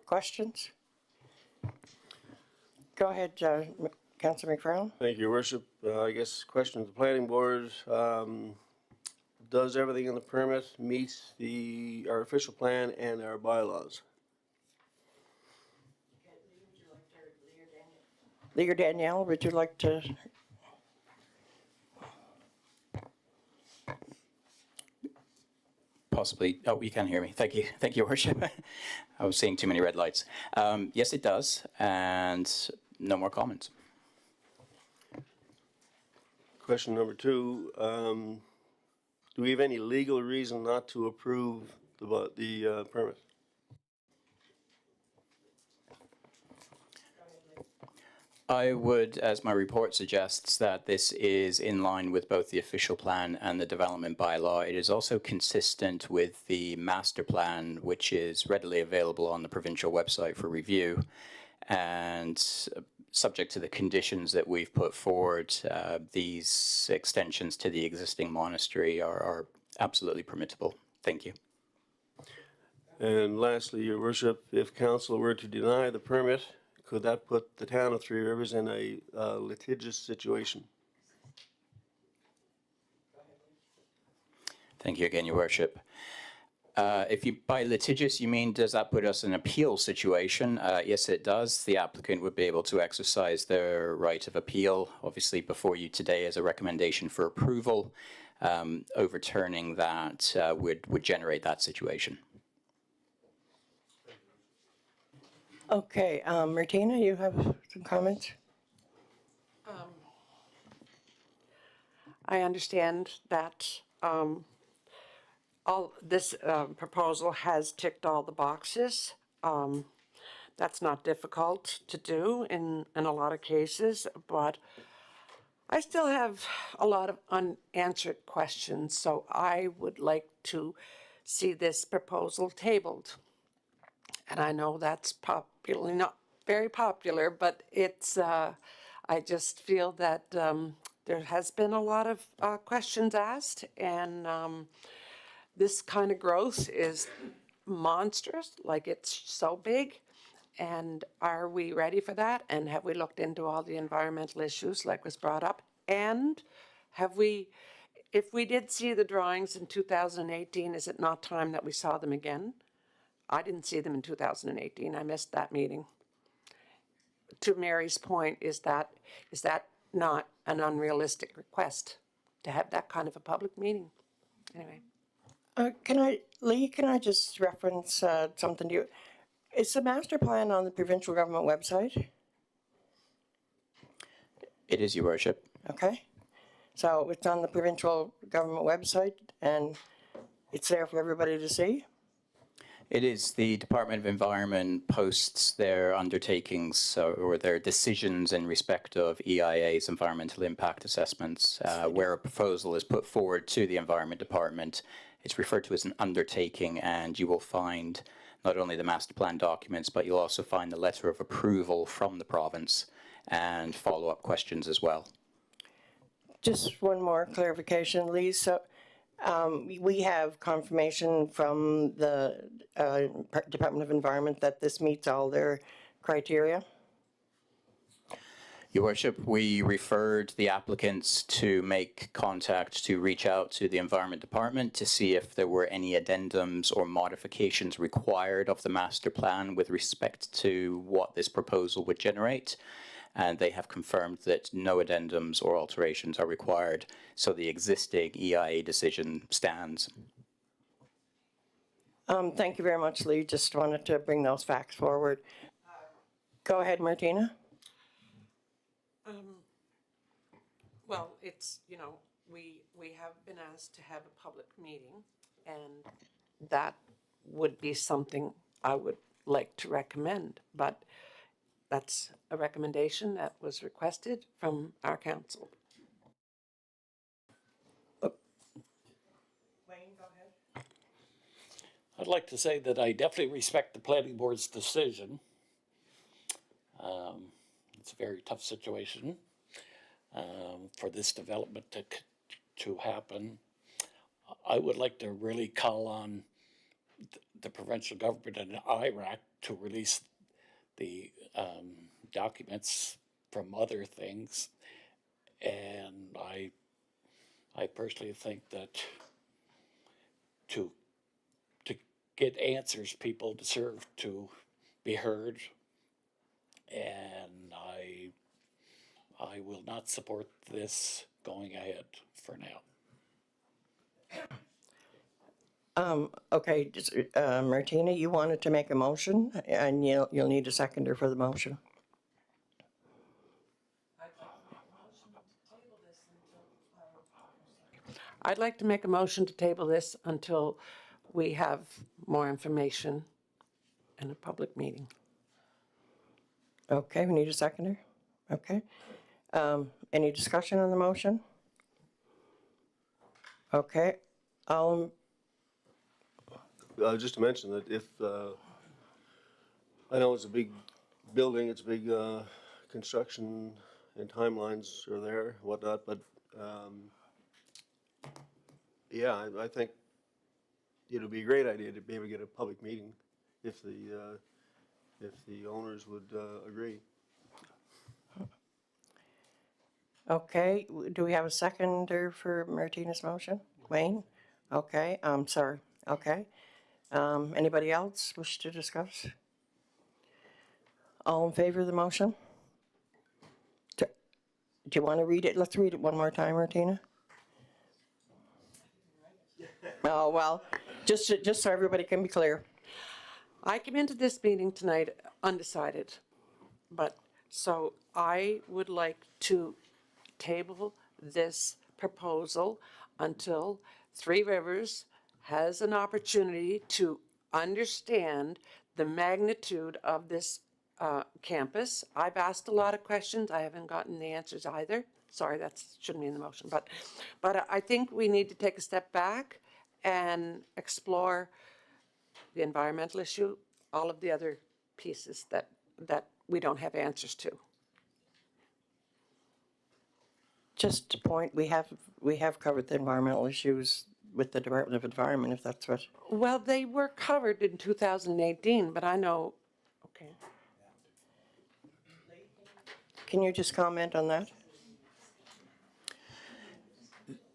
[SPEAKER 1] Questions? Go ahead, Councillor McFarland.
[SPEAKER 13] Thank you, Your Worship. I guess question to the planning board. Does everything in the permit meet our official plan and our bylaws?
[SPEAKER 1] Leader Danielle, would you like to?
[SPEAKER 8] Possibly. Oh, you can hear me. Thank you. Thank you, Your Worship. I was seeing too many red lights. Yes, it does. And no more comments.
[SPEAKER 13] Question number 2. Do we have any legal reason not to approve the permit?
[SPEAKER 8] I would, as my report suggests, that this is in line with both the official plan and the development bylaw. It is also consistent with the master plan, which is readily available on the provincial website for review. And subject to the conditions that we've put forward, these extensions to the existing monastery are absolutely permissible. Thank you.
[SPEAKER 13] And lastly, Your Worship, if council were to deny the permit, could that put the town of Three Rivers in a litigious situation?
[SPEAKER 8] Thank you again, Your Worship. If you by litigious, you mean does that put us in an appeal situation? Yes, it does. The applicant would be able to exercise their right of appeal. Obviously, before you today is a recommendation for approval. Overturning that would generate that situation.
[SPEAKER 1] Okay, Martina, you have some comments?
[SPEAKER 14] I understand that all this proposal has ticked all the boxes. That's not difficult to do in a lot of cases, but I still have a lot of unanswered questions, so I would like to see this proposal tabled. And I know that's popular, not very popular, but it's, I just feel that there has been a lot of questions asked, and this kind of growth is monstrous, like it's so big. And are we ready for that? And have we looked into all the environmental issues like was brought up? And have we, if we did see the drawings in 2018, is it not time that we saw them again? I didn't see them in 2018. I missed that meeting. To Mary's point, is that not an unrealistic request to have that kind of a public meeting? Anyway.
[SPEAKER 1] Lee, can I just reference something to you? Is the master plan on the provincial government website?
[SPEAKER 8] It is, Your Worship.
[SPEAKER 1] Okay. So it's on the provincial government website and it's there for everybody to see?
[SPEAKER 8] It is. The Department of Environment posts their undertakings or their decisions in respect of EIA's environmental impact assessments. Where a proposal is put forward to the Environment Department, it's referred to as an undertaking, and you will find not only the master plan documents, but you'll also find the letter of approval from the province and follow-up questions as well.
[SPEAKER 1] Just one more clarification, Lee. So we have confirmation from the Department of Environment that this meets all their criteria?
[SPEAKER 8] Your Worship, we referred the applicants to make contact, to reach out to the Environment Department to see if there were any addendums or modifications required of the master plan with respect to what this proposal would generate. And they have confirmed that no addendums or alterations are required, so the existing EIA decision stands.
[SPEAKER 1] Thank you very much, Lee. Just wanted to bring those facts forward. Go ahead, Martina.
[SPEAKER 14] Well, it's, we have been asked to have a public meeting, and that would be something I would like to recommend, but that's a recommendation that was requested from our council.
[SPEAKER 1] Wayne, go ahead.
[SPEAKER 12] I'd like to say that I definitely respect the planning board's decision. It's a very tough situation for this development to happen. I would like to really call on the provincial government and IRAC to release the documents from other things, and I personally think that to get answers, people deserve to be heard, and I will not support this going ahead for now.
[SPEAKER 1] Okay, Martina, you wanted to make a motion, and you'll need a seconder for the motion.
[SPEAKER 14] I'd like to make a motion to table this until we have more information in a public meeting.
[SPEAKER 1] Okay, we need a seconder. Okay. Any discussion on the motion? Okay.
[SPEAKER 13] Just to mention that if, I know it's a big building, it's a big construction and timelines are there, whatnot, but yeah, I think it would be a great idea to be able to get a public meeting if the owners would agree.
[SPEAKER 1] Okay, do we have a seconder for Martina's motion? Wayne? Okay, sorry. Okay. Anybody else wish to discuss? All in favor of the motion? Do you want to read it? Let's read it one more time, Martina. Oh, well, just so everybody can be clear.
[SPEAKER 14] I came into this meeting tonight undecided, but so I would like to table this proposal until Three Rivers has an opportunity to understand the magnitude of this campus. I've asked a lot of questions. I haven't gotten the answers either. Sorry, that shouldn't be in the motion, but I think we need to take a step back and explore the environmental issue, all of the other pieces that we don't have answers to.
[SPEAKER 1] Just to point, we have covered the environmental issues with the Department of Environment, if that's what.
[SPEAKER 14] Well, they were covered in 2018, but I know, okay.
[SPEAKER 1] Can you just comment on that?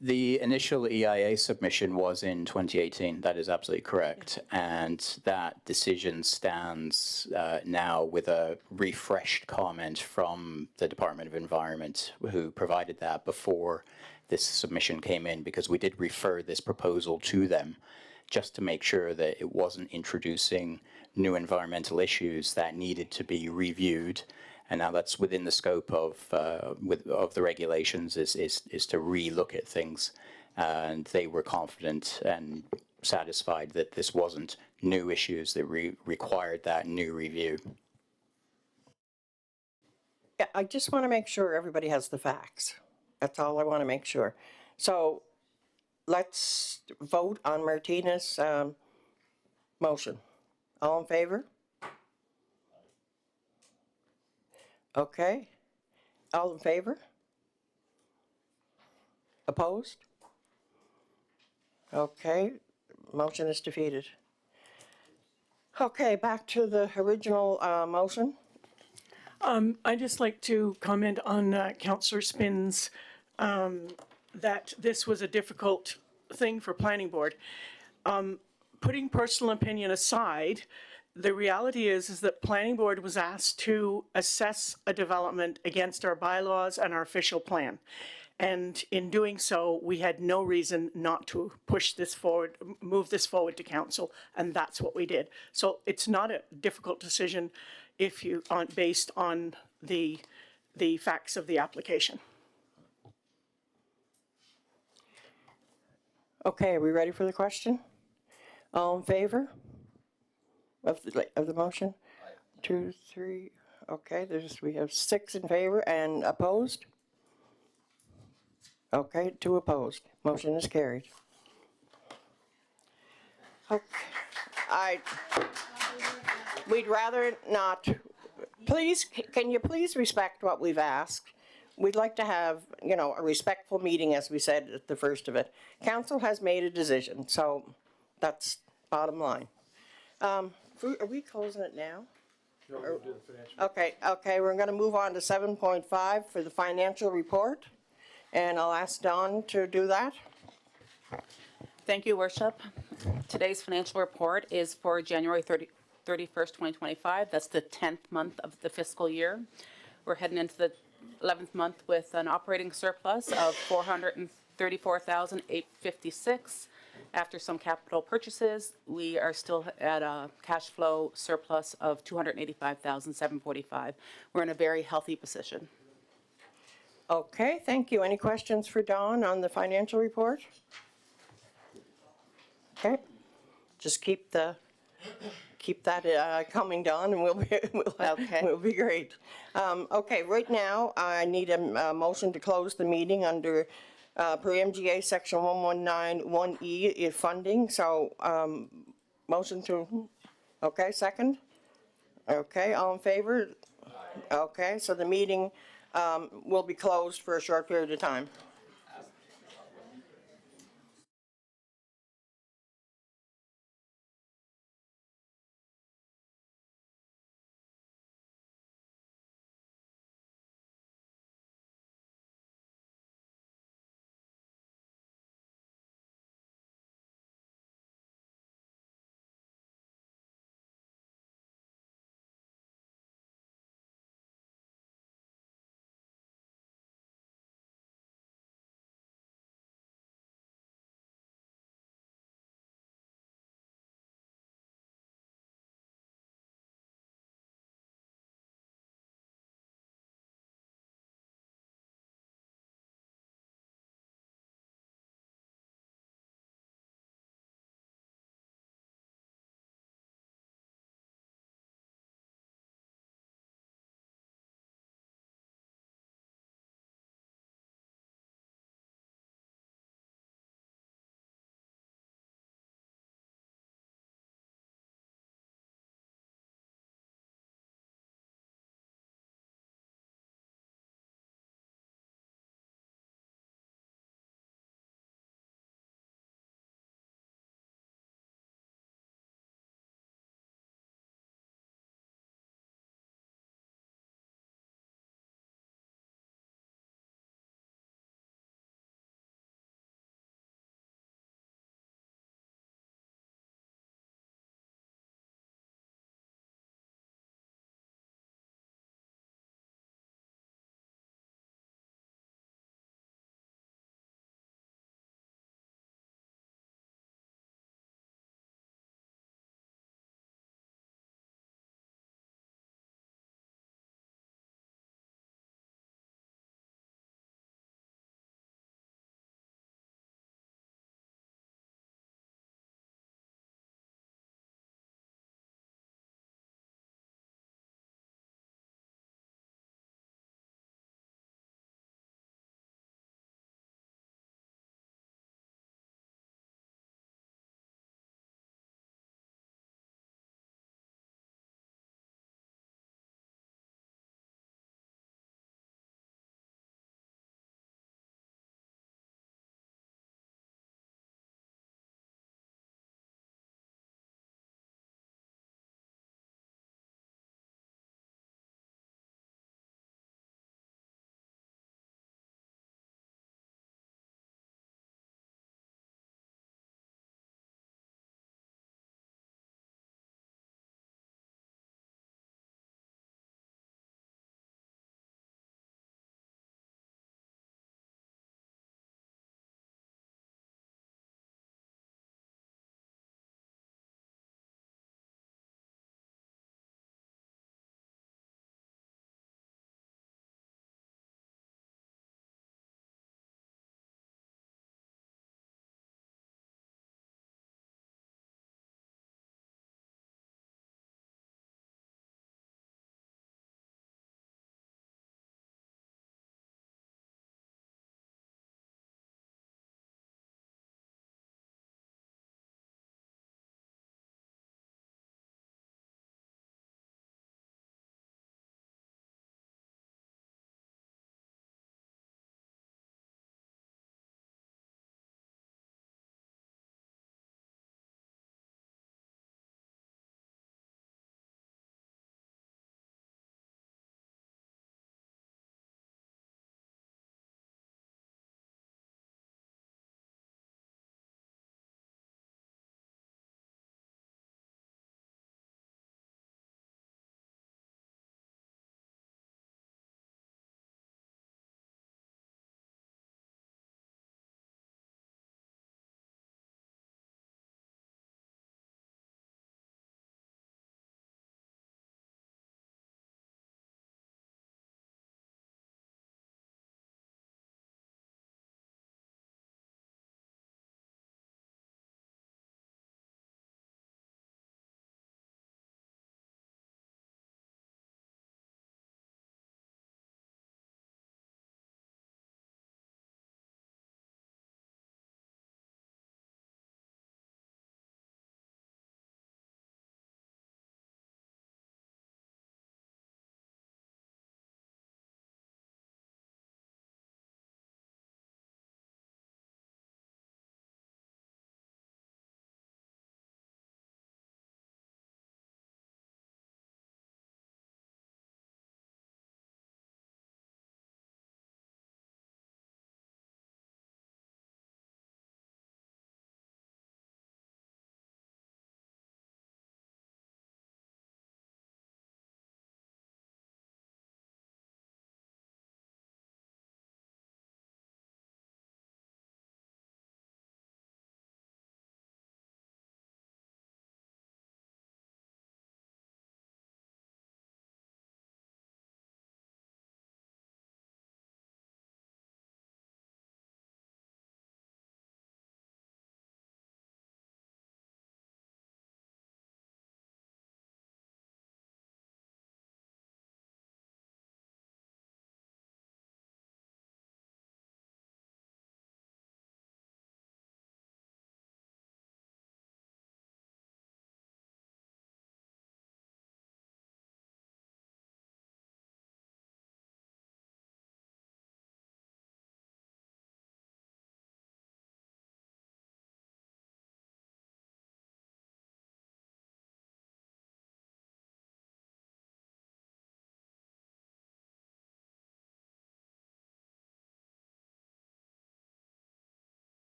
[SPEAKER 8] The initial EIA submission was in 2018. That is absolutely correct. And that decision stands now with a refreshed comment from the Department of Environment, who provided that before this submission came in, because we did refer this proposal to them just to make sure that it wasn't introducing new environmental issues that needed to be reviewed. And now that's within the scope of the regulations is to re-look at things, and they were confident and satisfied that this wasn't new issues that required that new review.
[SPEAKER 1] Yeah, I just want to make sure everybody has the facts. That's all I want to make sure. So let's vote on Martina's motion. All in favor? Okay. All in favor? Opposed? Okay. Motion is defeated. Okay, back to the original motion.
[SPEAKER 7] I'd just like to comment on Councillor Spin's that this was a difficult thing for planning board. Putting personal opinion aside, the reality is that planning board was asked to assess a development against our bylaws and our official plan. And in doing so, we had no reason not to push this forward, move this forward to council, and that's what we did. So it's not a difficult decision if you based on the facts of the application.
[SPEAKER 1] Okay, are we ready for the question? All in favor of the motion? 2, 3, okay, we have 6 in favor and opposed? Okay, 2 opposed. Motion is carried. Okay. We'd rather not, please, can you please respect what we've asked? We'd like to have, a respectful meeting, as we said at the first of it. Council has made a decision, so that's bottom line. Are we closing it now?
[SPEAKER 11] No, we'll do the financial.
[SPEAKER 1] Okay, we're gonna move on to 7.5 for the financial report, and I'll ask Dawn to do that.
[SPEAKER 15] Thank you, Worship. Today's financial report is for January 31st, 2025. That's the 10th month of the fiscal year. We're heading into the 11th month with an operating surplus of $434,856. After some capital purchases, we are still at a cash flow surplus of $285,745. We're in a very healthy position.
[SPEAKER 1] Okay, thank you. Any questions for Dawn on the financial report? Okay, just keep that coming, Dawn, and we'll be great. Okay, right now, I need a motion to close the meeting under per MGA Section 1191E funding, so motion to, okay, second? Okay, all in favor? Okay, so the meeting will be closed for a short period of time.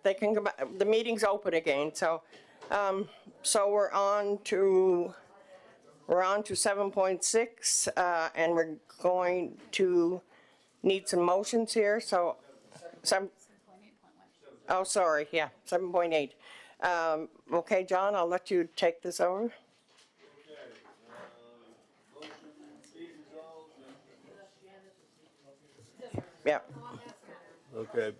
[SPEAKER 1] they can come, the meeting's open again, so, so we're on to 7.6, and we're going to need some motions here, so, oh, sorry, yeah, 7.8. Okay, John, I'll let you take this over. Yeah.
[SPEAKER 13] Okay.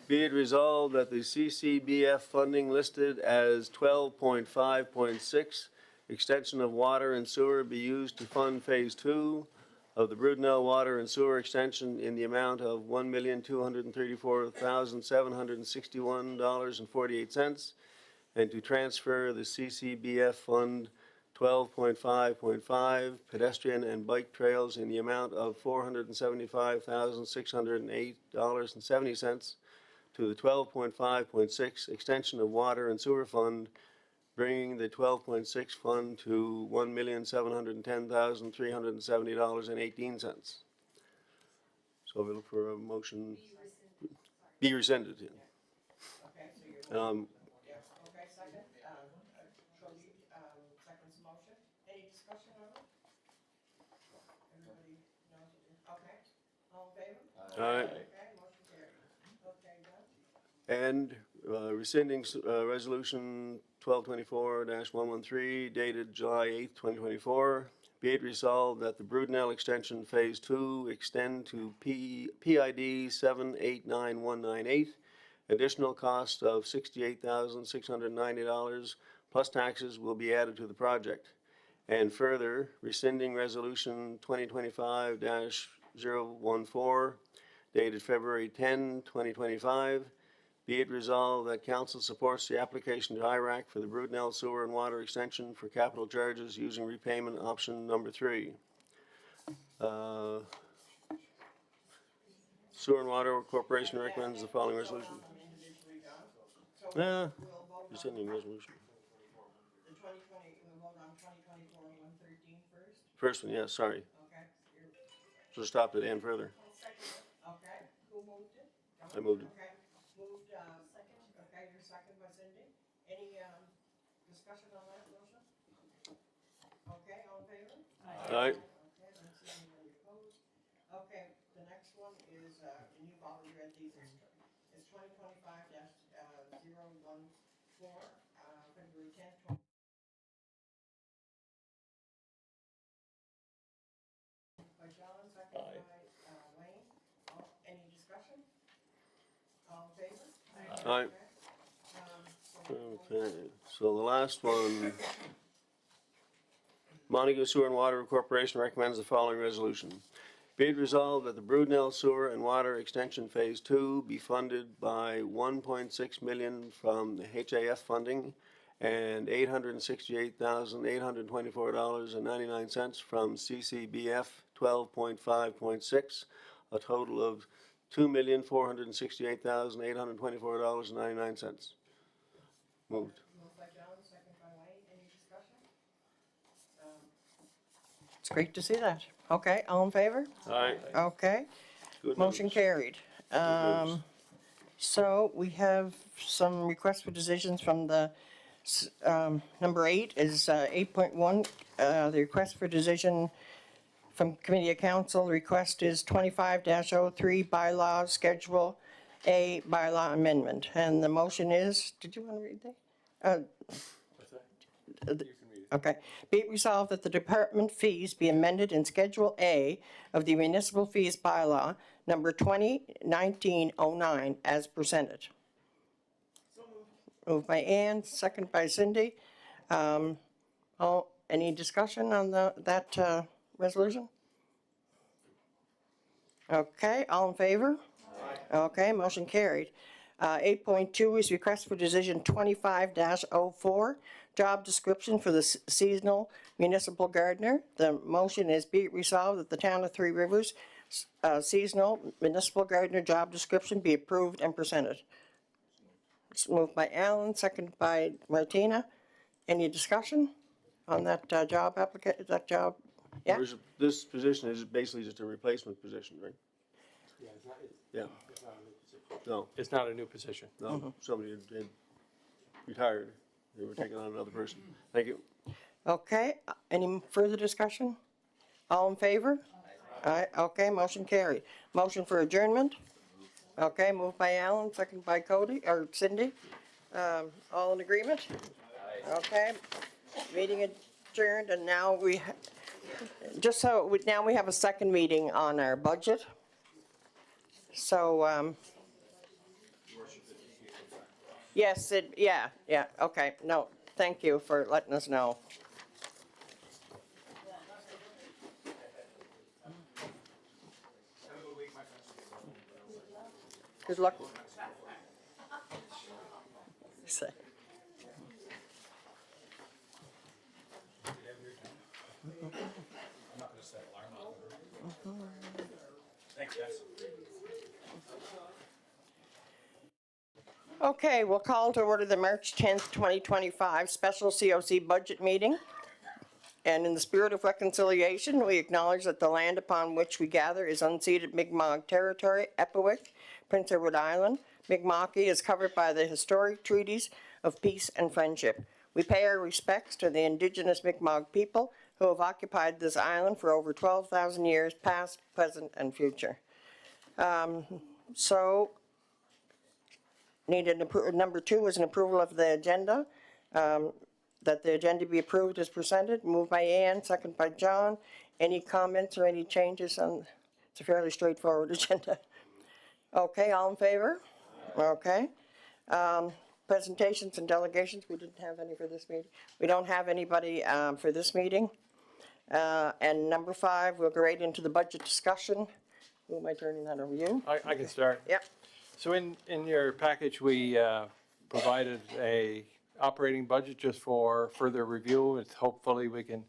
[SPEAKER 13] Be it resolved that the CCBF funding listed as 12.5.6, extension of water and sewer, be used to fund Phase 2 of the Brudenell Water and Sewer Extension in the amount of $1,234,761.48, and to transfer the CCBF Fund 12.5.5 pedestrian and bike trails in the amount of $475,608.70 to the 12.5.6 extension of water and sewer fund, bringing the 12.6 fund to $1,710,370.18. So we look for a motion. Be rescinded. Yeah.
[SPEAKER 1] Okay, second, Trudy, seconds the motion. Any discussion on it? Everybody knows it is, okay, all in favor?
[SPEAKER 13] All right.
[SPEAKER 1] Okay, motion carried. Okay, done.
[SPEAKER 13] And rescinding Resolution 1224-113 dated July 8th, 2024. Be it resolved that the Brudenell Extension Phase 2 extend to PID 789198. Additional cost of $68,690 plus taxes will be added to the project. And further, rescinding Resolution 2025-014 dated February 10, 2025. Be it resolved that council supports the application to IRAC for the Brudenell Sewer and Water Extension for capital charges using repayment option number 3. Sewer and Water Corporation recommends the following resolution. Rescinding resolution.
[SPEAKER 1] The 2020, we'll vote on 2024-113 first.
[SPEAKER 13] First one, yes, sorry.
[SPEAKER 1] Okay.
[SPEAKER 13] So stop it and further.
[SPEAKER 1] Okay, who moved it?
[SPEAKER 13] I moved it.
[SPEAKER 1] Okay, moved, second, okay, your second by Cindy. Any, discussion on that motion? Okay, all in favor?
[SPEAKER 13] All right.
[SPEAKER 1] Okay, don't see anybody opposed. Okay, the next one is, and you've already read these, it's 2025-014, February 10th, by John, second by Wayne. Any discussion? All in favor?
[SPEAKER 13] All right. Okay, so the last one, Montague Sewer and Water Corporation recommends the following resolution. Be it resolved that the Brudenell Sewer and Water Extension Phase 2 be funded by $1.6 million from the HAF funding and $868,824.99 from CCBF 12.5.6, a total of $2,468,824.99. Moved.
[SPEAKER 1] Moved by John, second by Wayne. Any discussion? It's great to see that. Okay, all in favor?
[SPEAKER 13] All right.
[SPEAKER 1] Okay,
[SPEAKER 13] Good
[SPEAKER 1] motion
[SPEAKER 13] news.
[SPEAKER 1] carried.
[SPEAKER 13] news.
[SPEAKER 1] So we have some requests for decisions from the, number 8 is 8.1. The request for decision from Committee of Council, the request is 25-03 bylaw schedule A bylaw amendment. And the motion is, did you want to read that?
[SPEAKER 11] What's that? You can read it.
[SPEAKER 1] Okay. Be it resolved that the department fees be amended in Schedule A of the municipal fees bylaw, number 2019-09, as presented. Moved by Ann, second by Cindy. Any discussion on that resolution? Okay, all in favor? Aye. Okay, motion carried. 8.2 is request for decision 25-04, job description for the seasonal municipal gardener. The motion is be it resolved that the town of Three Rivers seasonal municipal gardener job description be approved and presented. It's moved by Alan, seconded by Martina. Any discussion on that job application, that job? Yeah?
[SPEAKER 13] This position is basically just a replacement position, right?
[SPEAKER 11] Yeah, it's not,
[SPEAKER 13] Yeah.
[SPEAKER 11] it's not a new position.
[SPEAKER 13] No,
[SPEAKER 11] It's not a new position.
[SPEAKER 13] no, somebody had retired. They were taking on another person. Thank you.
[SPEAKER 1] Okay, any further discussion? All in favor? Aye, okay, motion carried. Motion for adjournment? Okay, moved by Alan, second by Cody, or Cindy. All in agreement? Okay, meeting adjourned, and now now we have a second meeting on our budget. So, yes, yeah, okay, no, thank you for letting us know. Good luck.
[SPEAKER 2] Thanks, guys.
[SPEAKER 1] Okay, we'll call to order the March 10th, 2025 special COC budget meeting. And in the spirit of reconciliation, we acknowledge that the land upon which we gather is unceded Mi'kmaq territory, Epiwik, Prince Edward Island. Mi'kmaq is covered by the historic treaties of peace and friendship. We pay our respects to the indigenous Mi'kmaq people who have occupied this island for over 12,000 years, past, present, and future. Number 2 is an approval of the agenda. That the agenda be approved as presented. Moved by Ann, second by John. Any comments or any changes on? It's a fairly straightforward agenda. Okay, all in favor? Okay. Presentations and delegations, we didn't have any for this meeting. We don't have anybody for this meeting. And number 5, we'll go right into the budget discussion. Who am I turning that over? You?
[SPEAKER 11] I can start.
[SPEAKER 1] Yep.
[SPEAKER 11] So in your package, we provided a operating budget just for further review. It's hopefully we can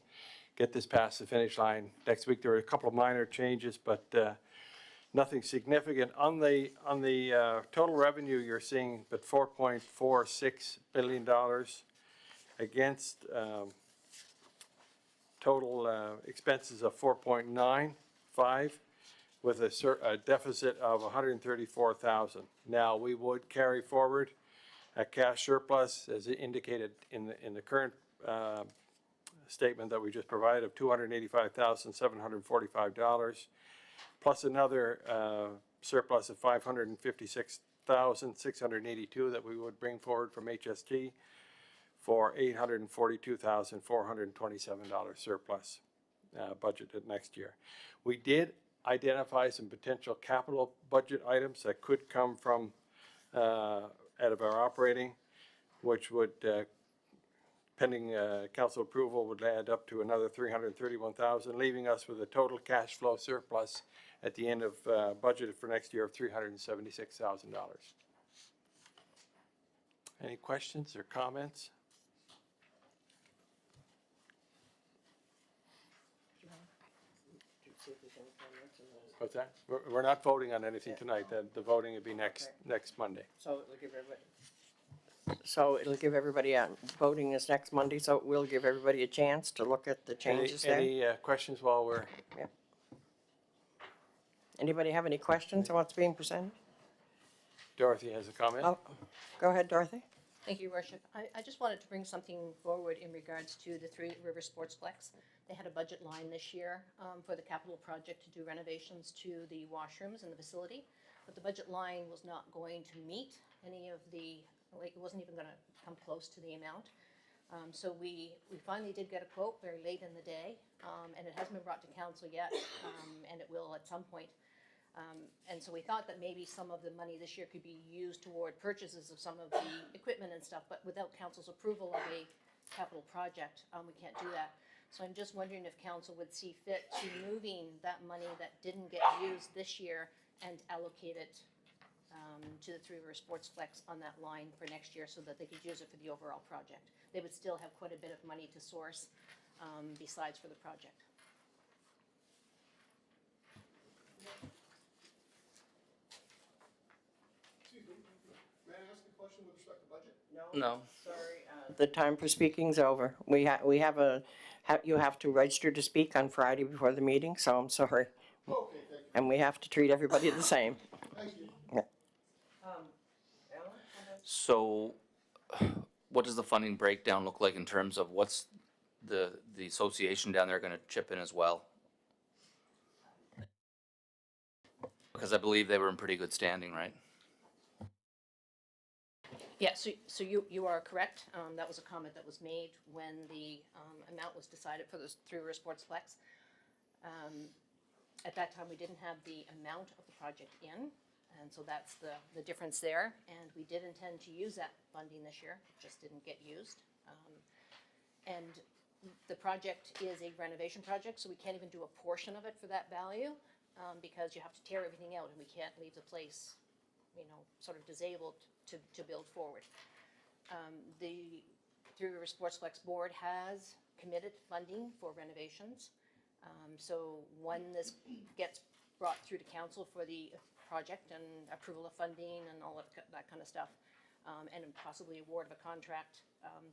[SPEAKER 11] get this past the finish line next week. There were a couple of minor changes, but nothing significant. On the total revenue, you're seeing but $4.46 billion against total expenses of 4.95, with a deficit of 134,000. Now, we would carry forward a cash surplus, as indicated in the current statement that we just provided, of $285,745, plus another surplus of $556,682 that we would bring forward from HST for $842,427 surplus budgeted next year. We did identify some potential capital budget items that could come from out of our operating, which would, pending council approval, would add up to another $331,000, leaving us with a total cash flow surplus at the end of budget for next year of $376,000. Any questions or comments? What's that? We're not voting on anything tonight. The voting will be next Monday.
[SPEAKER 1] So it'll give everybody, voting is next Monday, so we'll give everybody a chance to look at the changes there.
[SPEAKER 11] Any questions while we're?
[SPEAKER 1] Yeah. Anybody have any questions on what's being presented?
[SPEAKER 11] Dorothy has a comment.
[SPEAKER 1] Oh, go ahead, Dorothy.
[SPEAKER 16] Thank you, Your Worship. I just wanted to bring something forward in regards to the Three River Sportsplex. They had a budget line this year for the capital project to do renovations to the washrooms in the facility, but the budget line was not going to meet any of the, it wasn't even going to come close to the amount. So we finally did get a quote very late in the day, and it hasn't been brought to council yet, and it will at some point. And so we thought that maybe some of the money this year could be used toward purchases of some of the equipment and stuff, but without council's approval of a capital project, we can't do that. So I'm just wondering if council would see fit to moving that money that didn't get used this year and allocate it to the Three River Sportsplex on that line for next year so that they could use it for the overall project. They would still have quite a bit of money to source besides for the project.
[SPEAKER 17] May I ask a question with respect to budget?
[SPEAKER 1] No. Sorry, the time for speaking's over. You have to register to speak on Friday before the meeting, so I'm sorry.
[SPEAKER 17] Okay, thank you.
[SPEAKER 1] And we have to treat everybody the same.
[SPEAKER 17] Thank you.
[SPEAKER 1] Yeah.
[SPEAKER 18] So what does the funding breakdown look like in terms of what's the association down there gonna chip in as well? Because I believe they were in pretty good standing, right?
[SPEAKER 16] Yeah, so you are correct. That was a comment that was made when the amount was decided for the Three River Sportsplex. At that time, we didn't have the amount of the project in, and so that's the difference there. And we did intend to use that funding this year, it just didn't get used. And the project is a renovation project, so we can't even do a portion of it for that value, because you have to tear everything out, and we can't leave the place, you know, sort of disabled to build forward. The Three River Sportsplex Board has committed funding for renovations. So when this gets brought through to council for the project and approval of funding and all of that kind of stuff, and possibly award of a contract,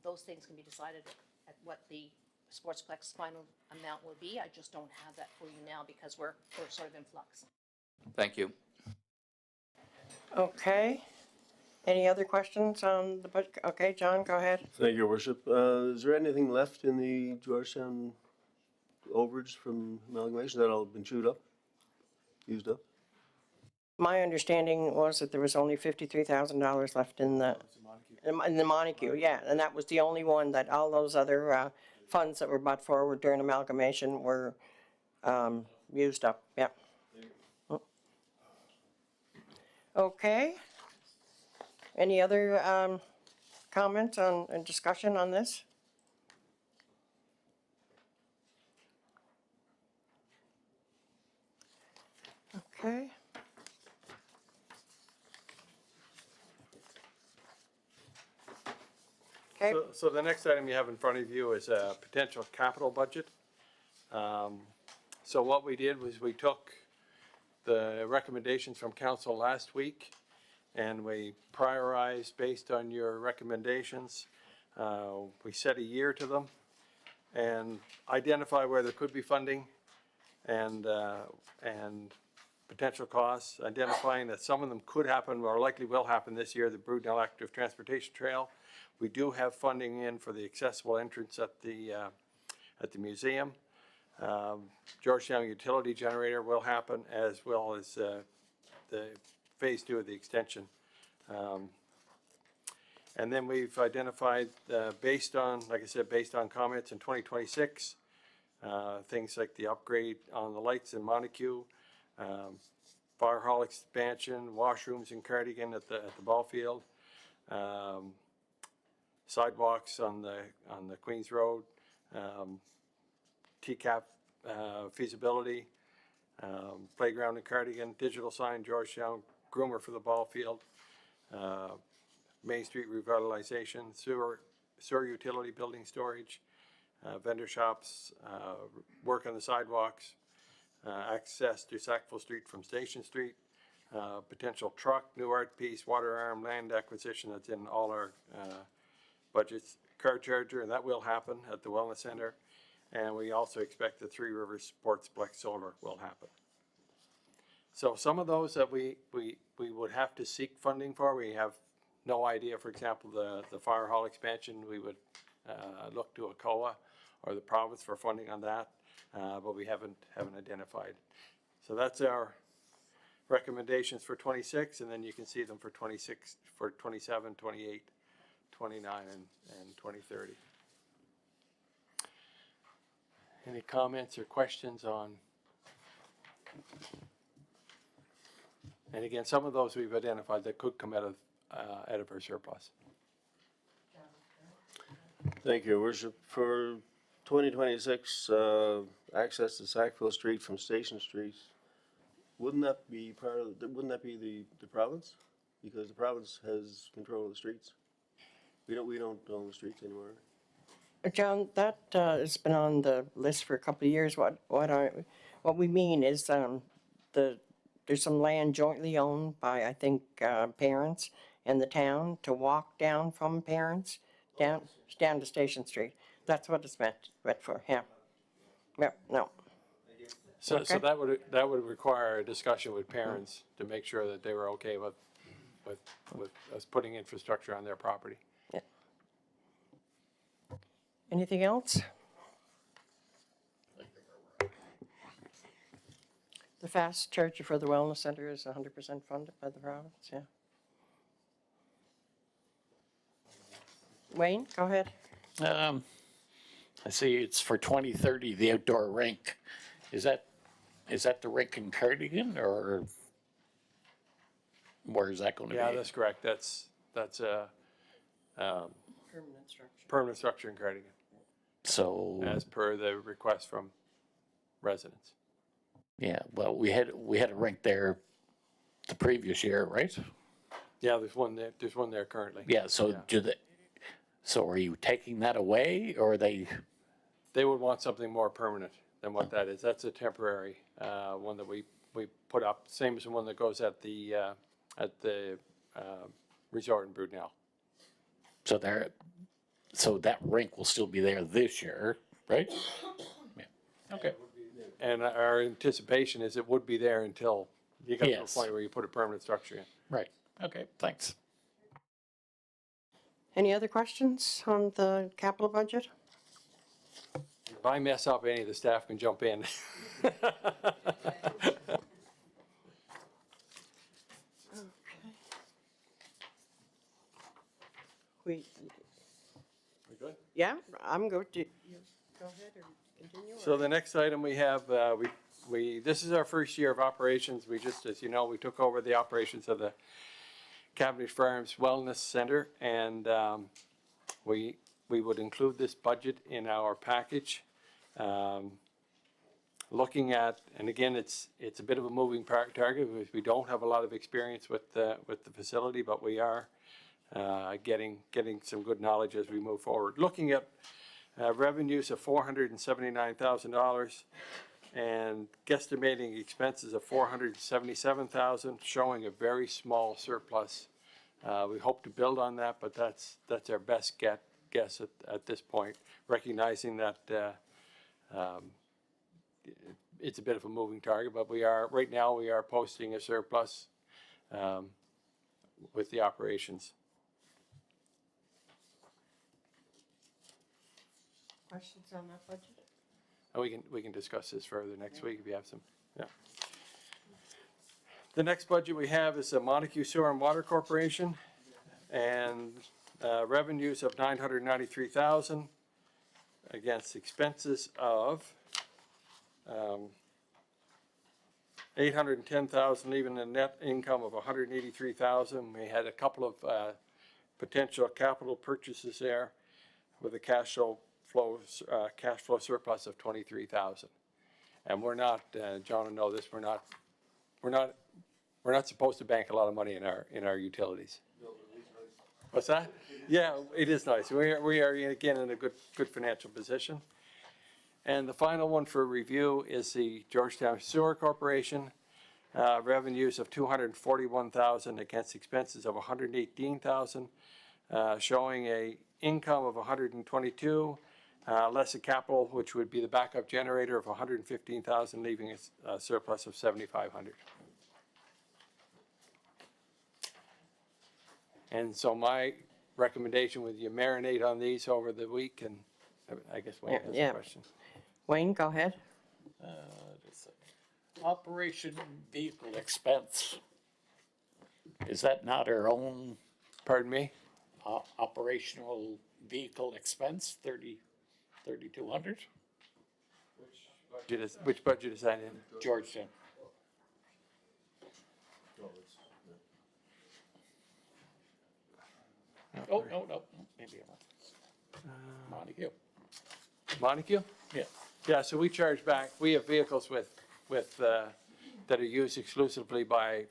[SPEAKER 16] those things can be decided at what the Sportsplex final amount will be. I just don't have that for you now because we're sort of in flux.
[SPEAKER 18] Thank you.
[SPEAKER 1] Okay. Any other questions on the budget? Okay, John, go ahead.
[SPEAKER 13] Thank you, Your Worship. Is there anything left in the Georgetown overage from amalgamation? That all been chewed up, used up?
[SPEAKER 1] My understanding was that there was only $53,000 left in the Montague, yeah, and that was the only one. That all those other funds that were brought forward during amalgamation were used up. Yep. Okay. Any other comments on and discussion on this? Okay. Okay.
[SPEAKER 11] So the next item you have in front of you is a potential capital budget. So what we did was we took the recommendations from council last week and we prioritized based on your recommendations. We set a year to them and identify where there could be funding and potential costs, identifying that some of them could happen or likely will happen this year, the Brudenell Active Transportation Trail. We do have funding in for the accessible entrance at the museum. Georgetown utility generator will happen, as well as the phase 2 of the extension. And then we've identified, based on, like I said, based on comments in 2026, things like the upgrade on the lights in Montague, fire hall expansion, washrooms in Cardigan at the ball field, sidewalks on the Queens Road, TCAP feasibility, playground in Cardigan, digital sign Georgetown, groomer for the ball field, Main Street revitalization, sewer utility building storage, vendor shops, work on the sidewalks, access to Sackville Street from Station Street, potential truck, new art piece, water arm, land acquisition. That's in all our budgets. Car charger, and that will happen at the Wellness Center. And we also expect the Three Rivers Sportsplex Solar will happen. So some of those that we would have to seek funding for, we have no idea. For example, the fire hall expansion, we would look to a COA or the province for funding on that, but we haven't identified. So that's our recommendations for 26, and then you can see them for 26, for 27, 28, 29, and 2030. Any comments or questions on? And again, some of those we've identified that could come out of our surplus.
[SPEAKER 13] Thank you, Your Worship. For 2026, access to Sackville Street from Station Street, wouldn't that be wouldn't that be the province? Because the province has control of the streets. We don't own the streets anymore.
[SPEAKER 1] John, that has been on the list for a couple of years. What we mean is there's some land jointly owned by, I think, parents and the town to walk down from parents down to Station Street. That's what it's meant for. Yeah. Yep. No.
[SPEAKER 11] So that would require a discussion with parents to make sure that they were okay with with us putting infrastructure on their property.
[SPEAKER 1] Anything else? The fast charger for the wellness center is 100% funded by the province, yeah. Wayne, go ahead.
[SPEAKER 12] I see it's for 2030, the outdoor rink. Is that the rink in Cardigan, or where is that going to be?
[SPEAKER 11] Yeah, that's correct. That's a
[SPEAKER 1] Permanent structure.
[SPEAKER 11] permanent structure in Cardigan,
[SPEAKER 12] So,
[SPEAKER 11] as per the request from residents.
[SPEAKER 12] yeah, well, we had a rink there the previous year, right?
[SPEAKER 11] Yeah, there's one there currently.
[SPEAKER 12] Yeah, so so are you taking that away, or are they?
[SPEAKER 11] They would want something more permanent than what that is. That's a temporary one that we put up, same as the one that goes at the resort in Brunel.
[SPEAKER 12] So that rink will still be there this year, right? Yeah. Okay.
[SPEAKER 11] And our anticipation is it would be there until you get to a
[SPEAKER 12] Yes.
[SPEAKER 11] point where you put a permanent structure in.
[SPEAKER 12] Right. Okay, thanks.
[SPEAKER 1] Any other questions on the capital budget?
[SPEAKER 11] If I mess up any, the staff can jump in.
[SPEAKER 1] We,
[SPEAKER 11] good?
[SPEAKER 1] yeah, I'm good. You go ahead or continue.
[SPEAKER 11] So the next item we have, this is our first year of operations. We just, as you know, we took over the operations of the Cavendish Farms Wellness Center, and we would include this budget in our package. Looking at, and again, it's a bit of a moving target because we don't have a lot of experience with the facility, but we are getting some good knowledge as we move forward. Looking at revenues of $479,000 and guesstimating expenses of $477,000, showing a very small surplus. We hope to build on that, but that's our best guess at this point, recognizing that it's a bit of a moving target, but right now we are posting a surplus with the operations.
[SPEAKER 1] Questions on that budget?
[SPEAKER 11] And we can discuss this further next week if you have some. Yeah. The next budget we have is the Montague Sewer and Water Corporation, and revenues of $993,000 against expenses of $810,000, leaving a net income of $183,000. We had a couple of potential capital purchases there with a cash flow surplus of $23,000. And we're not, John will know this, we're not supposed to bank a lot of money in our utilities. What's that? Yeah, it is nice. We are again in a good financial position. And the final one for review is the Georgetown Sewer Corporation. Revenues of $241,000 against expenses of $118,000, showing a income of $122,000, less a capital, which would be the backup generator, of $115,000, leaving a surplus of $7,500. And so my recommendation would you marinate on these over the week, and I guess Wayne has a question.
[SPEAKER 1] Wayne, go ahead.
[SPEAKER 12] Operation vehicle expense. Is that not our own?
[SPEAKER 11] Pardon me?
[SPEAKER 12] Operational vehicle expense, 3,200?
[SPEAKER 11] Which budget is that in?
[SPEAKER 12] Georgetown. Oh, no, maybe I'm Montague.
[SPEAKER 11] Montague?
[SPEAKER 12] Yeah.
[SPEAKER 11] Yeah, so we charge back, we have vehicles that are used exclusively by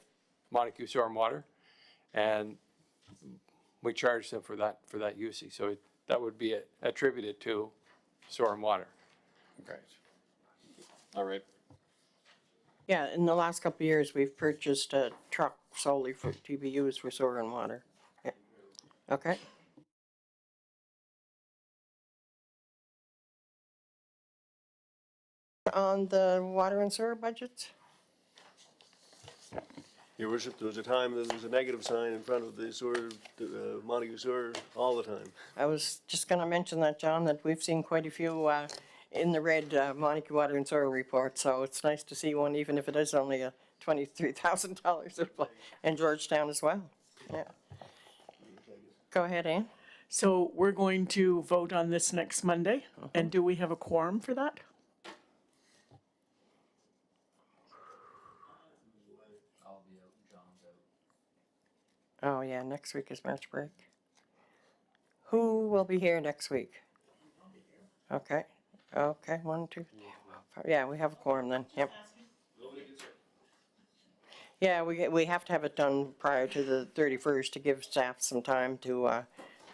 [SPEAKER 11] Montague Sewer and Water, and we charge them for that usage. So that would be attributed to Sewer and Water.
[SPEAKER 12] Great. All right.
[SPEAKER 1] Yeah, in the last couple of years, we've purchased a truck solely to be used for sewer and water. Yeah. Okay. On the water and sewer budgets?
[SPEAKER 13] Your worship, there was a time there was a negative sign in front of the sewer, Montague sewer, all the time.
[SPEAKER 1] I was just gonna mention that, John, that we've seen quite a few, in the red, Montague Water and Sewer report, so it's nice to see one, even if it is only a $23,000 in Georgetown as well. Yeah. Go ahead, Ann.
[SPEAKER 7] So we're going to vote on this next Monday, and do we have a quorum for that?
[SPEAKER 1] Oh, yeah, next week is March break. Who will be here next week? Okay, okay, 1, 2, 3, 4, 5. Yeah, we have a quorum then, yep. Yeah, we have to have it done prior to the 31st to give staff some time to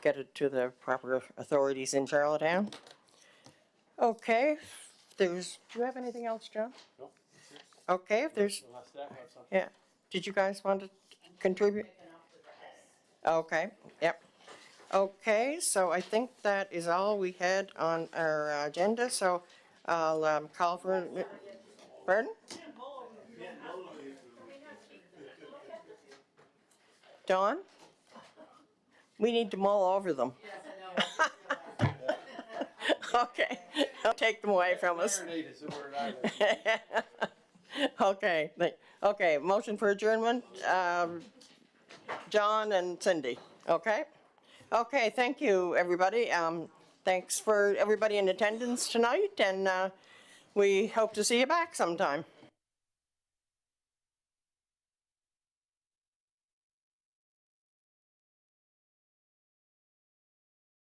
[SPEAKER 1] get it to the proper authorities in Charlottetown. Okay, do you have anything else, John?
[SPEAKER 11] No.
[SPEAKER 1] Okay, if there's, yeah, did you guys want to contribute? Okay, yep. Okay, so I think that is all we had on our agenda, so I'll call for, pardon? Dawn? We need to mull over them. Okay, don't take them away from us. Okay, okay, motion for adjournment, John and Cindy, okay? Okay, thank you, everybody. Thanks for everybody in attendance tonight, and we hope to see you back sometime.